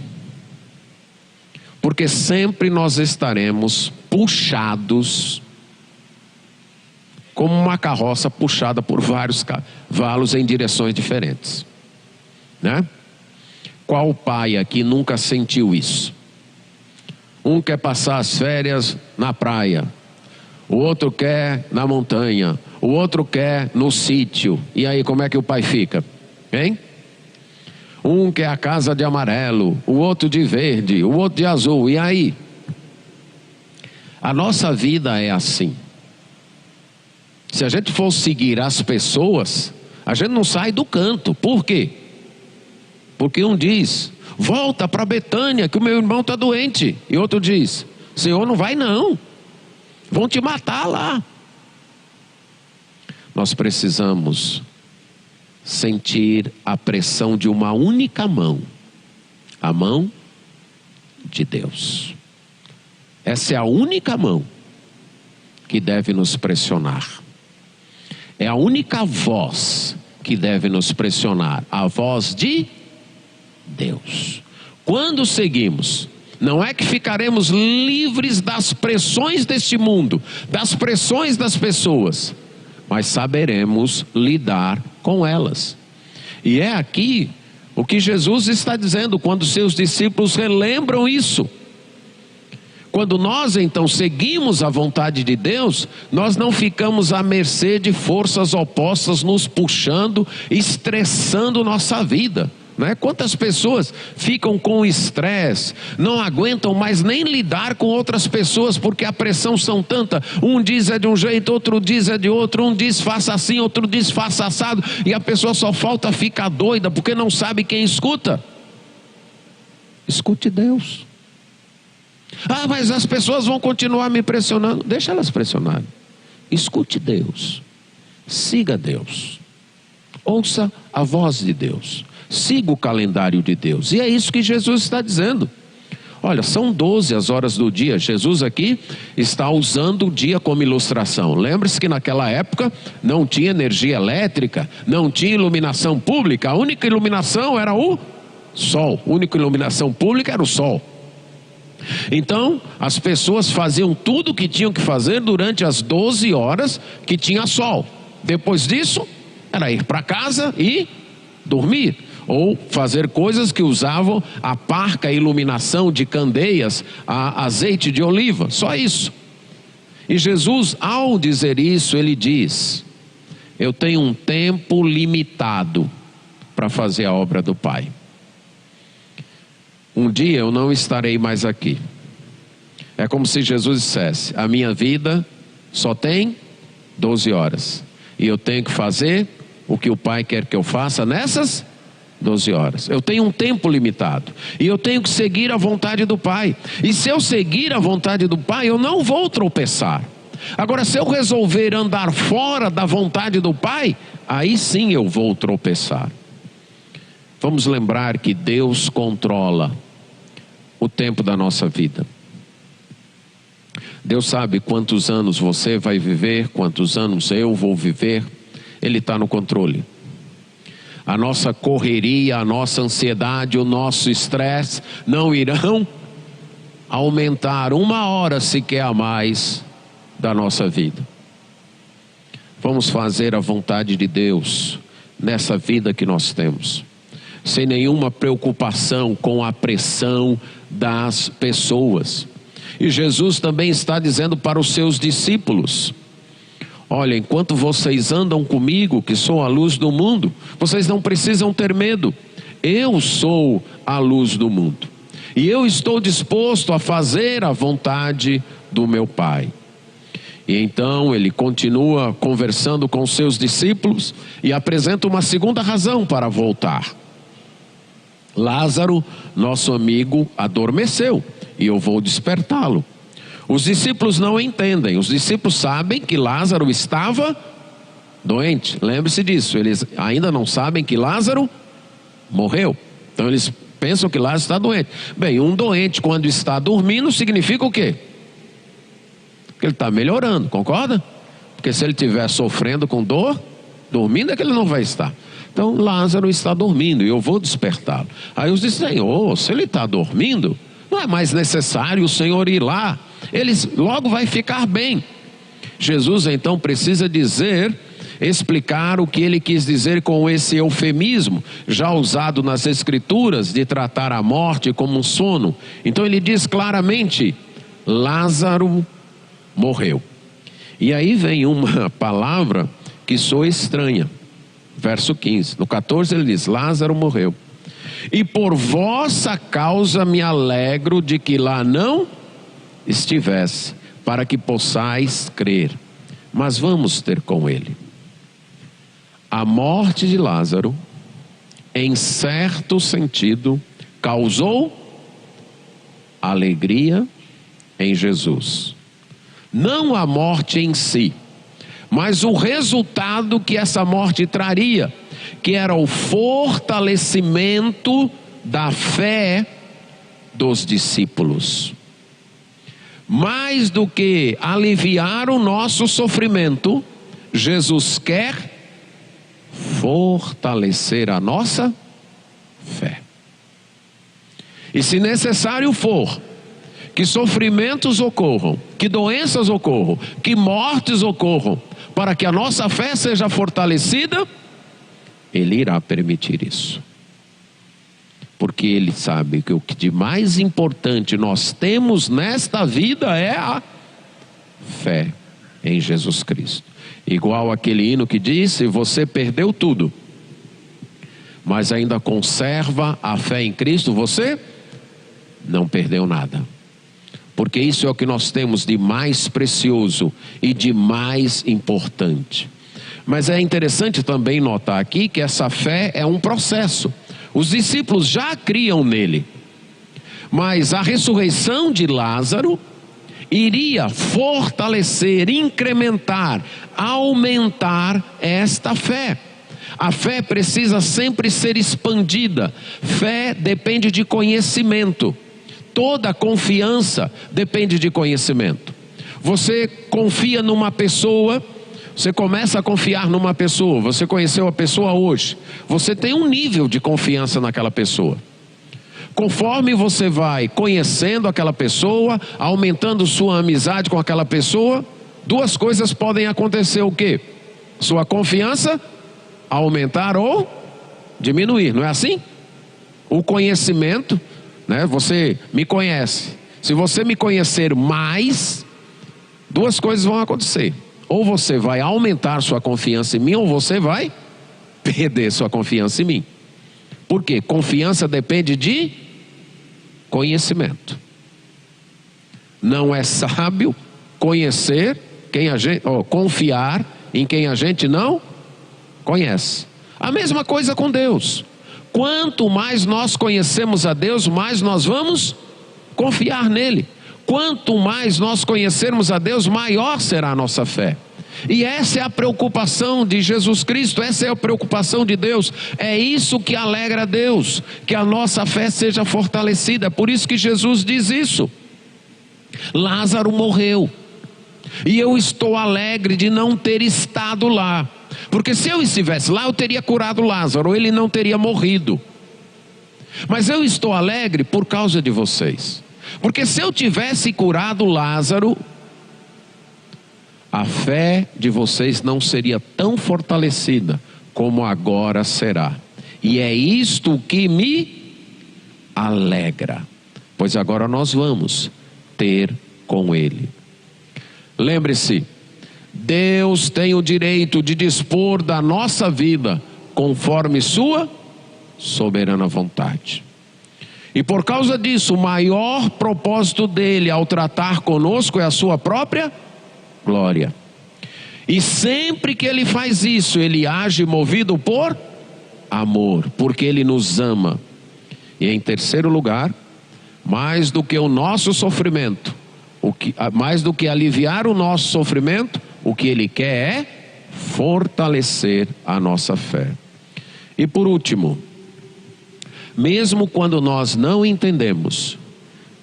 porque sempre nós estaremos puxados como uma carroça puxada por vários cavalos em direções diferentes, né? Qual pai aqui nunca sentiu isso? Um quer passar as férias na praia, o outro quer na montanha, o outro quer no sítio. E aí como é que o pai fica? Hein? Um quer a casa de amarelo, o outro de verde, o outro de azul. E aí? A nossa vida é assim. Se a gente for seguir as pessoas, a gente não sai do canto. Por quê? Porque um diz: volta para Betânia que o meu irmão está doente. E outro diz: Senhor, não vai não, vão te matar lá. Nós precisamos sentir a pressão de uma única mão, a mão de Deus. Essa é a única mão que deve nos pressionar. É a única voz que deve nos pressionar, a voz de Deus. Quando seguimos, não é que ficaremos livres das pressões deste mundo, das pressões das pessoas, mas saberemos lidar com elas. E é aqui o que Jesus está dizendo quando seus discípulos relembram isso. Quando nós então seguimos a vontade de Deus, nós não ficamos à mercê de forças opostas nos puxando, estressando nossa vida. né? Quantas pessoas ficam com estresse, não aguentam mais nem lidar com outras pessoas, porque a pressão são tanta, um diz é de um jeito, outro diz é de outro, um diz faça assim, outro diz faça assado, e a pessoa só falta ficar doida, porque não sabe quem escuta. Escute Deus. Ah, mas as pessoas vão continuar me pressionando. Deixa elas pressionarem. Escute Deus. Siga Deus. Ouça a voz de Deus. Siga o calendário de Deus. E é isso que Jesus está dizendo. Olha, são 12 as horas do dia. Jesus aqui está usando o dia como ilustração. Lembre-se que naquela época não tinha energia elétrica, não tinha iluminação pública. A única iluminação era o sol. A única iluminação pública era o sol. Então, as pessoas faziam tudo o que tinham que fazer durante as 12 horas que tinha sol. Depois disso, era ir para casa e dormir. Ou fazer coisas que usavam a parca iluminação de candeias, a azeite de oliva. Só isso. E Jesus, ao dizer isso, ele diz: eu tenho um tempo limitado para fazer a obra do Pai. Um dia eu não estarei mais aqui. É como se Jesus dissesse: a minha vida só tem 12 horas. E eu tenho que fazer o que o Pai quer que eu faça nessas 12 horas. Eu tenho um tempo limitado. E eu tenho que seguir a vontade do Pai. E se eu seguir a vontade do Pai, eu não vou tropeçar. Agora, se eu resolver andar fora da vontade do Pai, aí sim eu vou tropeçar. Vamos lembrar que Deus controla o tempo da nossa vida. Deus sabe quantos anos você vai viver, quantos anos eu vou viver. Ele está no controle. A nossa correria, a nossa ansiedade, o nosso estresse não irão aumentar uma hora sequer a mais da nossa vida. Vamos fazer a vontade de Deus nessa vida que nós temos, sem nenhuma preocupação com a pressão das pessoas. E Jesus também está dizendo para os seus discípulos: olha, enquanto vocês andam comigo, que sou a luz do mundo, vocês não precisam ter medo. Eu sou a luz do mundo. E eu estou disposto a fazer a vontade do meu Pai. E então ele continua conversando com os seus discípulos e apresenta uma segunda razão para voltar. Lázaro, nosso amigo, adormeceu e eu vou despertá-lo. Os discípulos não entendem. Os discípulos sabem que Lázaro estava doente. Lembre-se disso. Eles ainda não sabem que Lázaro morreu. Então eles pensam que Lázaro está doente. Bem, um doente quando está dormindo significa o quê? Que ele está melhorando, concorda? Porque se ele estiver sofrendo com dor, dormindo é que ele não vai estar. Então Lázaro está dormindo e eu vou despertá-lo. Aí os dizem: Senhor, se ele está dormindo, não é mais necessário o Senhor ir lá. Ele logo vai ficar bem. Jesus então precisa explicar o que ele quis dizer com esse eufemismo, já usado nas Escrituras, de tratar a morte como um sono. Então ele diz claramente: Lázaro morreu. E aí vem uma palavra que soa estranha. Verso 15, no 14 ele diz: Lázaro morreu. E por vossa causa me alegro de que lá não estivesse, para que possais crer. Mas vamos ter com ele. A morte de Lázaro, em certo sentido, causou alegria em Jesus. Não a morte em si, mas o resultado que essa morte traria, que era o fortalecimento da fé dos discípulos. Mais do que aliviar o nosso sofrimento, Jesus quer fortalecer a nossa fé. E se necessário for que sofrimentos ocorram, que doenças ocorram, que mortes ocorram, para que a nossa fé seja fortalecida, Ele irá permitir isso. Porque Ele sabe que o que de mais importante nós temos nesta vida é a fé em Jesus Cristo. Igual aquele hino que diz: se você perdeu tudo, mas ainda conserva a fé em Cristo, você não perdeu nada. Porque isso é o que nós temos de mais precioso e de mais importante. Mas é interessante também notar aqui que essa fé é um processo. Os discípulos já criam nele, mas a ressurreição de Lázaro iria fortalecer, incrementar, aumentar esta fé. A fé precisa sempre ser expandida. Fé depende de conhecimento. Toda confiança depende de conhecimento. Você confia numa pessoa, você começa a confiar numa pessoa, você conheceu a pessoa hoje, você tem um nível de confiança naquela pessoa. Conforme você vai conhecendo aquela pessoa, aumentando sua amizade com aquela pessoa, duas coisas podem acontecer: o quê? Sua confiança aumentar ou diminuir, não é assim? O conhecimento, né? Você me conhece. Se você me conhecer mais, duas coisas vão acontecer: ou você vai aumentar sua confiança em mim, ou você vai perder sua confiança em mim. Por quê? Confiança depende de conhecimento. Não é sábio conhecer quem a gente, confiar em quem a gente não conhece. A mesma coisa com Deus. Quanto mais nós conhecemos a Deus, mais nós vamos confiar nele. Quanto mais nós conhecermos a Deus, maior será a nossa fé. E essa é a preocupação de Jesus Cristo, essa é a preocupação de Deus. É isso que alegra a Deus, que a nossa fé seja fortalecida. Por isso que Jesus diz isso. Lázaro morreu, e eu estou alegre de não ter estado lá, porque se eu estivesse lá, eu teria curado Lázaro, ele não teria morrido. Mas eu estou alegre por causa de vocês, porque se eu tivesse curado Lázaro, a fé de vocês não seria tão fortalecida como agora será. E é isto que me alegra, pois agora nós vamos ter com ele. Lembre-se, Deus tem o direito de dispor da nossa vida conforme sua soberana vontade. E por causa disso, o maior propósito dele ao tratar conosco é a sua própria glória. E sempre que ele faz isso, ele age movido por amor, porque ele nos ama. E em terceiro lugar, mais do que o nosso sofrimento, mais do que aliviar o nosso sofrimento, o que ele quer é fortalecer a nossa fé. E por último, mesmo quando nós não entendemos,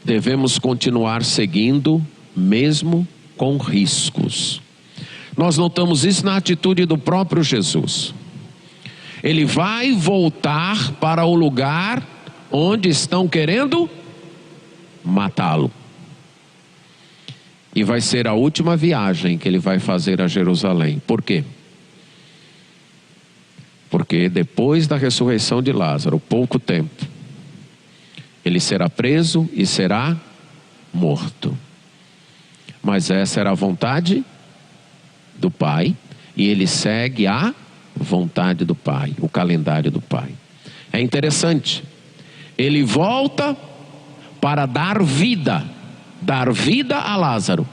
devemos continuar seguindo, mesmo com riscos. Nós notamos isso na atitude do próprio Jesus. Ele vai voltar para o lugar onde estão querendo matá-lo. E vai ser a última viagem que ele vai fazer a Jerusalém. Por quê? Porque depois da ressurreição de Lázaro, pouco tempo, ele será preso e será morto. Mas essa era a vontade do Pai, e ele segue a vontade do Pai, o calendário do Pai. É interessante, ele volta para dar vida a Lázaro,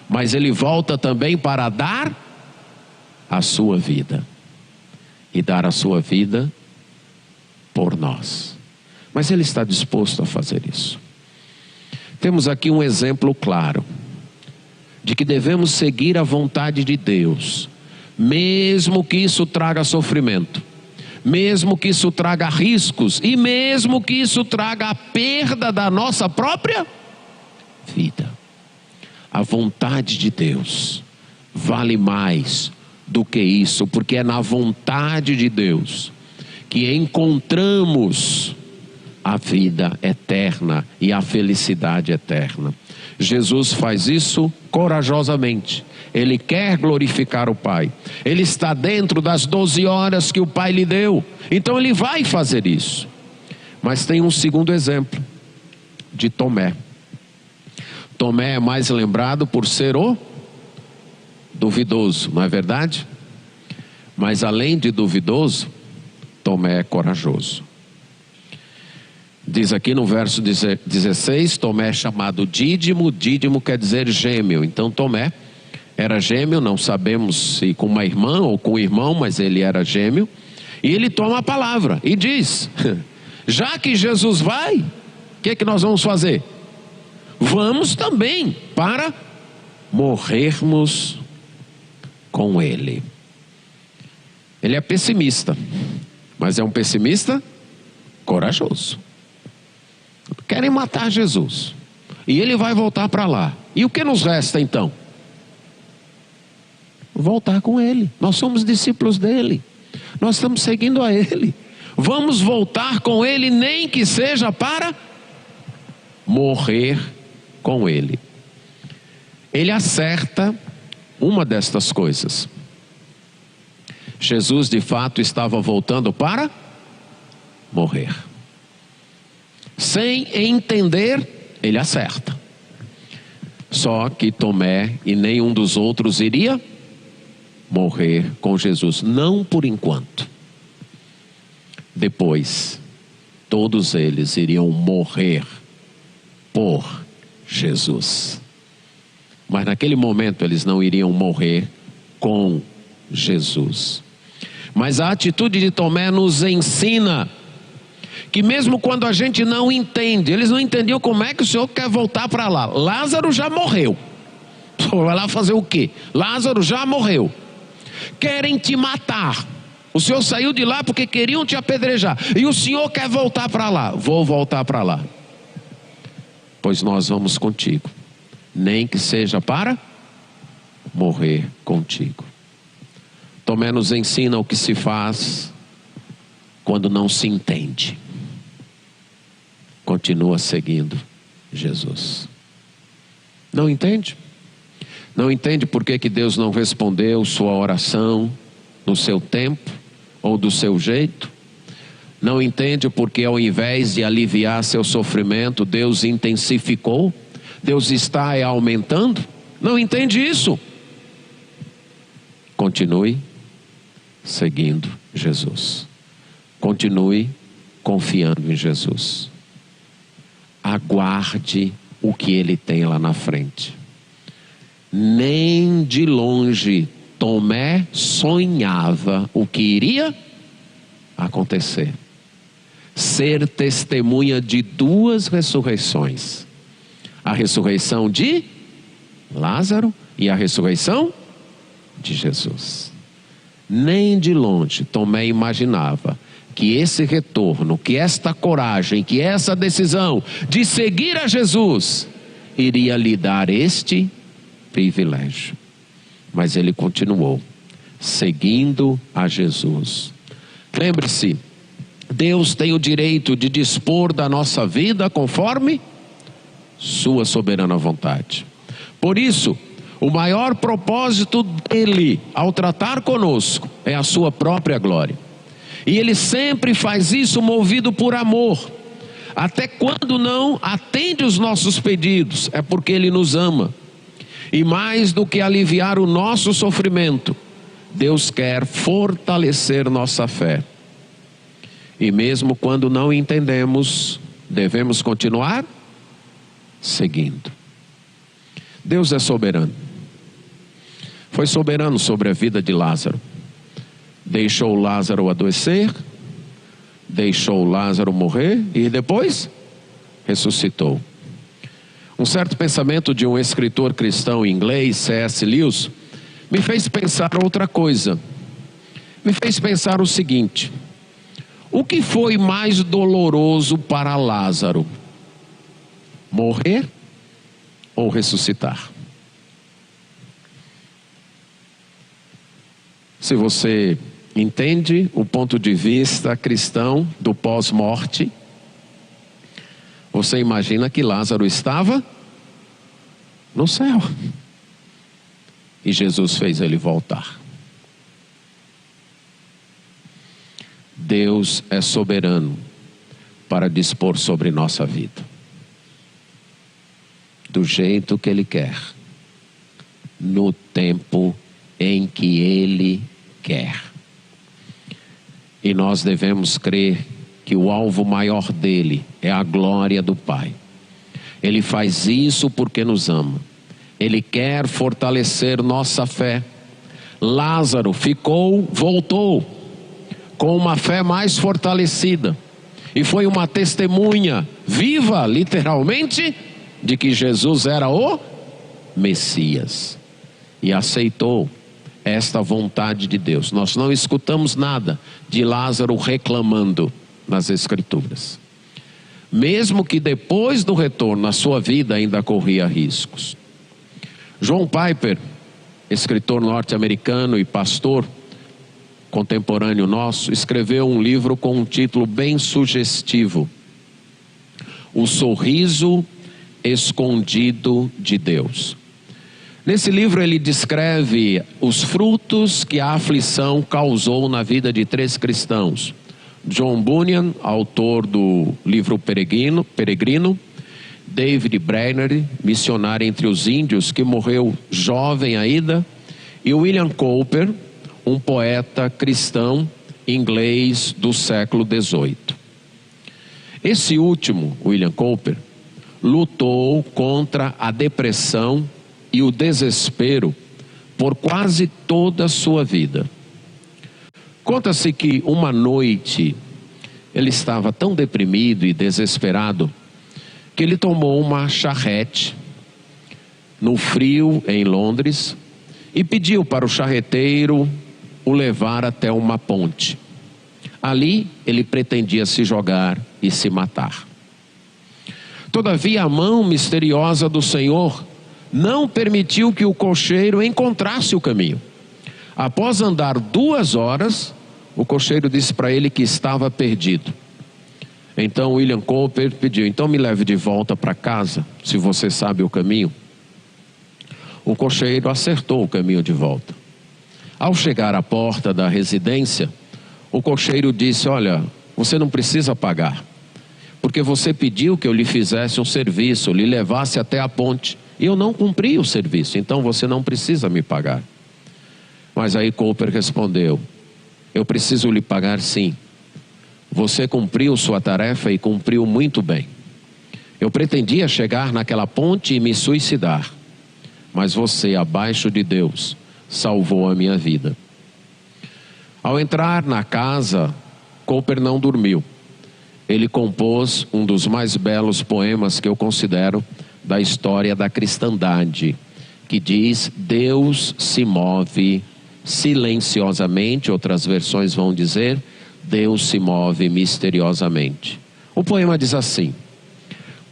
mas ele volta também para dar a sua vida, e dar a sua vida por nós. Mas ele está disposto a fazer isso. Temos aqui um exemplo claro de que devemos seguir a vontade de Deus, mesmo que isso traga sofrimento, mesmo que isso traga riscos, e mesmo que isso traga a perda da nossa própria vida. A vontade de Deus vale mais do que isso, porque é na vontade de Deus que encontramos a vida eterna e a felicidade eterna. Jesus faz isso corajosamente. Ele quer glorificar o Pai. Ele está dentro das 12 horas que o Pai lhe deu. Então ele vai fazer isso. Mas tem um segundo exemplo, de Tomé. Tomé é mais lembrado por ser o duvidoso, não é verdade? Mas além de duvidoso, Tomé é corajoso. Diz aqui no verso 16, Tomé é chamado Dídimo. Dídimo quer dizer gêmeo. Então Tomé era gêmeo, não sabemos se com uma irmã ou com um irmão, mas ele era gêmeo. E ele toma a palavra e diz: já que Jesus vai, o que nós vamos fazer? Vamos também para morrermos com ele. Ele é pessimista, mas é um pessimista corajoso. Querem matar Jesus e ele vai voltar para lá. E o que nos resta então? Voltar com ele. Nós somos discípulos dele, nós estamos seguindo a ele. Vamos voltar com ele, nem que seja para morrer com ele. Ele acerta uma destas coisas. Jesus de fato estava voltando para morrer. Sem entender, ele acerta. Só que Tomé e nenhum dos outros iria morrer com Jesus, não por enquanto. Depois, todos eles iriam morrer por Jesus. Mas naquele momento eles não iriam morrer com Jesus. Mas a atitude de Tomé nos ensina que mesmo quando a gente não entende, eles não entendiam como é que o Senhor quer voltar para lá. Lázaro já morreu. Vai lá fazer o quê? Lázaro já morreu. Querem te matar. O Senhor saiu de lá porque queriam te apedrejar. E o Senhor quer voltar para lá. Vou voltar para lá. Pois nós vamos contigo. Nem que seja para morrer contigo. Tomé nos ensina o que se faz quando não se entende. Continua seguindo Jesus. Não entende? Não entende por que Deus não respondeu sua oração no seu tempo ou do seu jeito? Não entende porque ao invés de aliviar seu sofrimento, Deus intensificou? Deus está aumentando? Não entende isso? Continue seguindo Jesus. Continue confiando em Jesus. Aguarde o que Ele tem lá na frente. Nem de longe Tomé sonhava o que iria acontecer. Ser testemunha de duas ressurreições. A ressurreição de Lázaro e a ressurreição de Jesus. Nem de longe Tomé imaginava que esse retorno, que esta coragem, que essa decisão de seguir a Jesus iria lhe dar este privilégio. Mas ele continuou seguindo a Jesus. Lembre-se, Deus tem o direito de dispor da nossa vida conforme sua soberana vontade. Por isso, o maior propósito dele ao tratar conosco é a sua própria glória. E ele sempre faz isso movido por amor. Até quando não atende os nossos pedidos, é porque ele nos ama. E mais do que aliviar o nosso sofrimento, Deus quer fortalecer nossa fé. E mesmo quando não entendemos, devemos continuar seguindo. Deus é soberano. Foi soberano sobre a vida de Lázaro. Deixou Lázaro adoecer, deixou Lázaro morrer e depois ressuscitou. Um certo pensamento de um escritor cristão inglês, C.S. Lewis, me fez pensar outra coisa. Me fez pensar o seguinte: o que foi mais doloroso para Lázaro? Morrer ou ressuscitar? Se você entende o ponto de vista cristão do pós-morte, você imagina que Lázaro estava no céu e Jesus fez ele voltar. Deus é soberano para dispor sobre nossa vida do jeito que Ele quer, no tempo em que Ele quer. E nós devemos crer que o alvo maior dele é a glória do Pai. Ele faz isso porque nos ama. Ele quer fortalecer nossa fé. Lázaro voltou com uma fé mais fortalecida. E foi uma testemunha viva, literalmente, de que Jesus era o Messias. E aceitou esta vontade de Deus. Nós não escutamos nada de Lázaro reclamando nas Escrituras. Mesmo que depois do retorno a sua vida ainda corria riscos. John Piper, escritor norte-americano e pastor contemporâneo nosso, escreveu um livro com um título bem sugestivo: O Sorriso Escondido de Deus. Nesse livro ele descreve os frutos que a aflição causou na vida de 3 cristãos. John Bunyan, autor do livro Peregrino, David Brainerd, missionário entre os índios, que morreu jovem ainda, e William Cowper, um poeta cristão inglês do século XVIII. Esse último, William Cowper, lutou contra a depressão e o desespero por quase toda a sua vida. Conta-se que uma noite ele estava tão deprimido e desesperado que ele tomou uma charrete no frio em Londres e pediu para o charreteiro o levar até uma ponte. Ali ele pretendia se jogar e se matar. Todavia a mão misteriosa do Senhor não permitiu que o cocheiro encontrasse o caminho. Após andar 2 horas, o cocheiro disse para ele que estava perdido. Então William Cowper pediu: então me leve de volta para casa, se você sabe o caminho. O cocheiro acertou o caminho de volta. Ao chegar à porta da residência, o cocheiro disse: olha, você não precisa pagar, porque você pediu que eu lhe fizesse um serviço, lhe levasse até a ponte, e eu não cumpri o serviço, então você não precisa me pagar. Mas aí Cowper respondeu: eu preciso lhe pagar sim. Você cumpriu sua tarefa e cumpriu muito bem. Eu pretendia chegar naquela ponte e me suicidar, mas você, abaixo de Deus, salvou a minha vida. Ao entrar na casa, Cowper não dormiu. Ele compôs um dos mais belos poemas que eu considero da história da cristandade, que diz: Deus se move silenciosamente, outras versões vão dizer: Deus se move misteriosamente. O poema diz assim: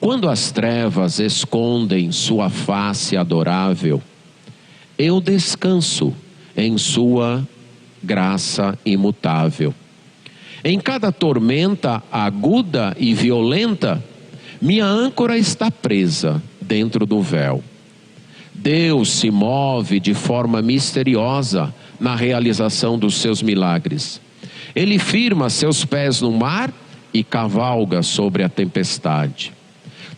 quando as trevas escondem sua face adorável, eu descanso em sua graça imutável. Em cada tormenta aguda e violenta, minha âncora está presa dentro do véu. Deus se move de forma misteriosa na realização dos seus milagres. Ele firma seus pés no mar e cavalga sobre a tempestade.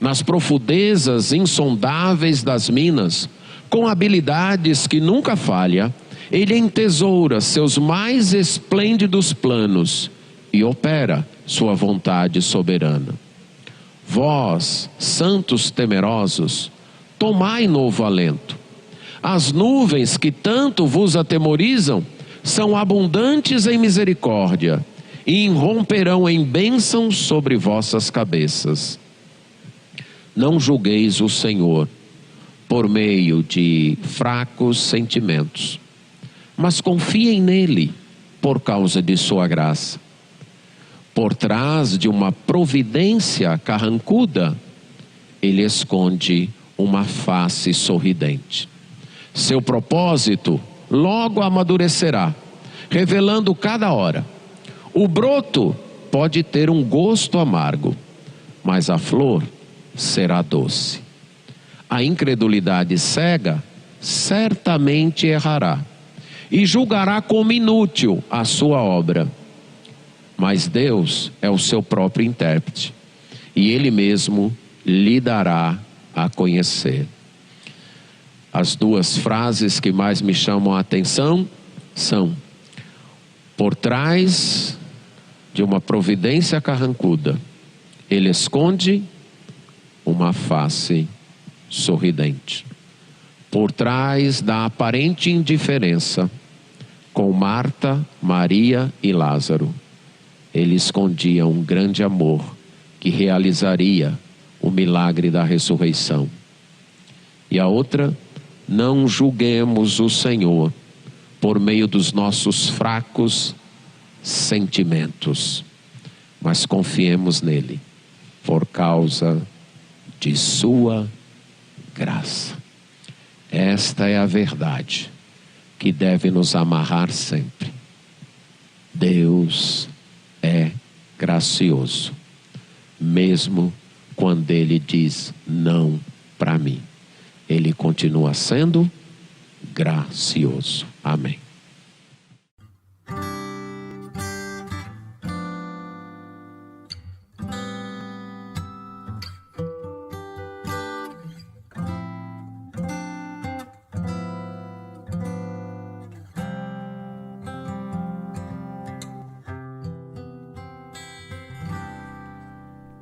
Nas profundezas insondáveis das minas, com habilidades que nunca falha, ele entesoura seus mais esplêndidos planos e opera sua vontade soberana. Vós, santos temerosos, tomai novo alento. As nuvens que tanto vos atemorizam são abundantes em misericórdia e irromperão em bênçãos sobre vossas cabeças. Não julgueis o Senhor por meio de fracos sentimentos, mas confiem nele por causa de sua graça. Por trás de uma providência carrancuda, ele esconde uma face sorridente. Seu propósito logo amadurecerá, revelando cada hora. O broto pode ter um gosto amargo, mas a flor será doce. A incredulidade cega certamente errará e julgará como inútil a sua obra. Mas Deus é o seu próprio intérprete e Ele mesmo lhe dará a conhecer. As 2 frases que mais me chamam a atenção são: por trás de uma providência carrancuda, Ele esconde uma face sorridente. Por trás da aparente indiferença, com Marta, Maria e Lázaro, Ele escondia um grande amor que realizaria o milagre da ressurreição. E a outra, não julguemos o Senhor por meio dos nossos fracos sentimentos, mas confiemos nele por causa de sua graça. Esta é a verdade que deve nos amarrar sempre. Deus é gracioso, mesmo quando Ele diz não para mim. Ele continua sendo gracioso. Amém.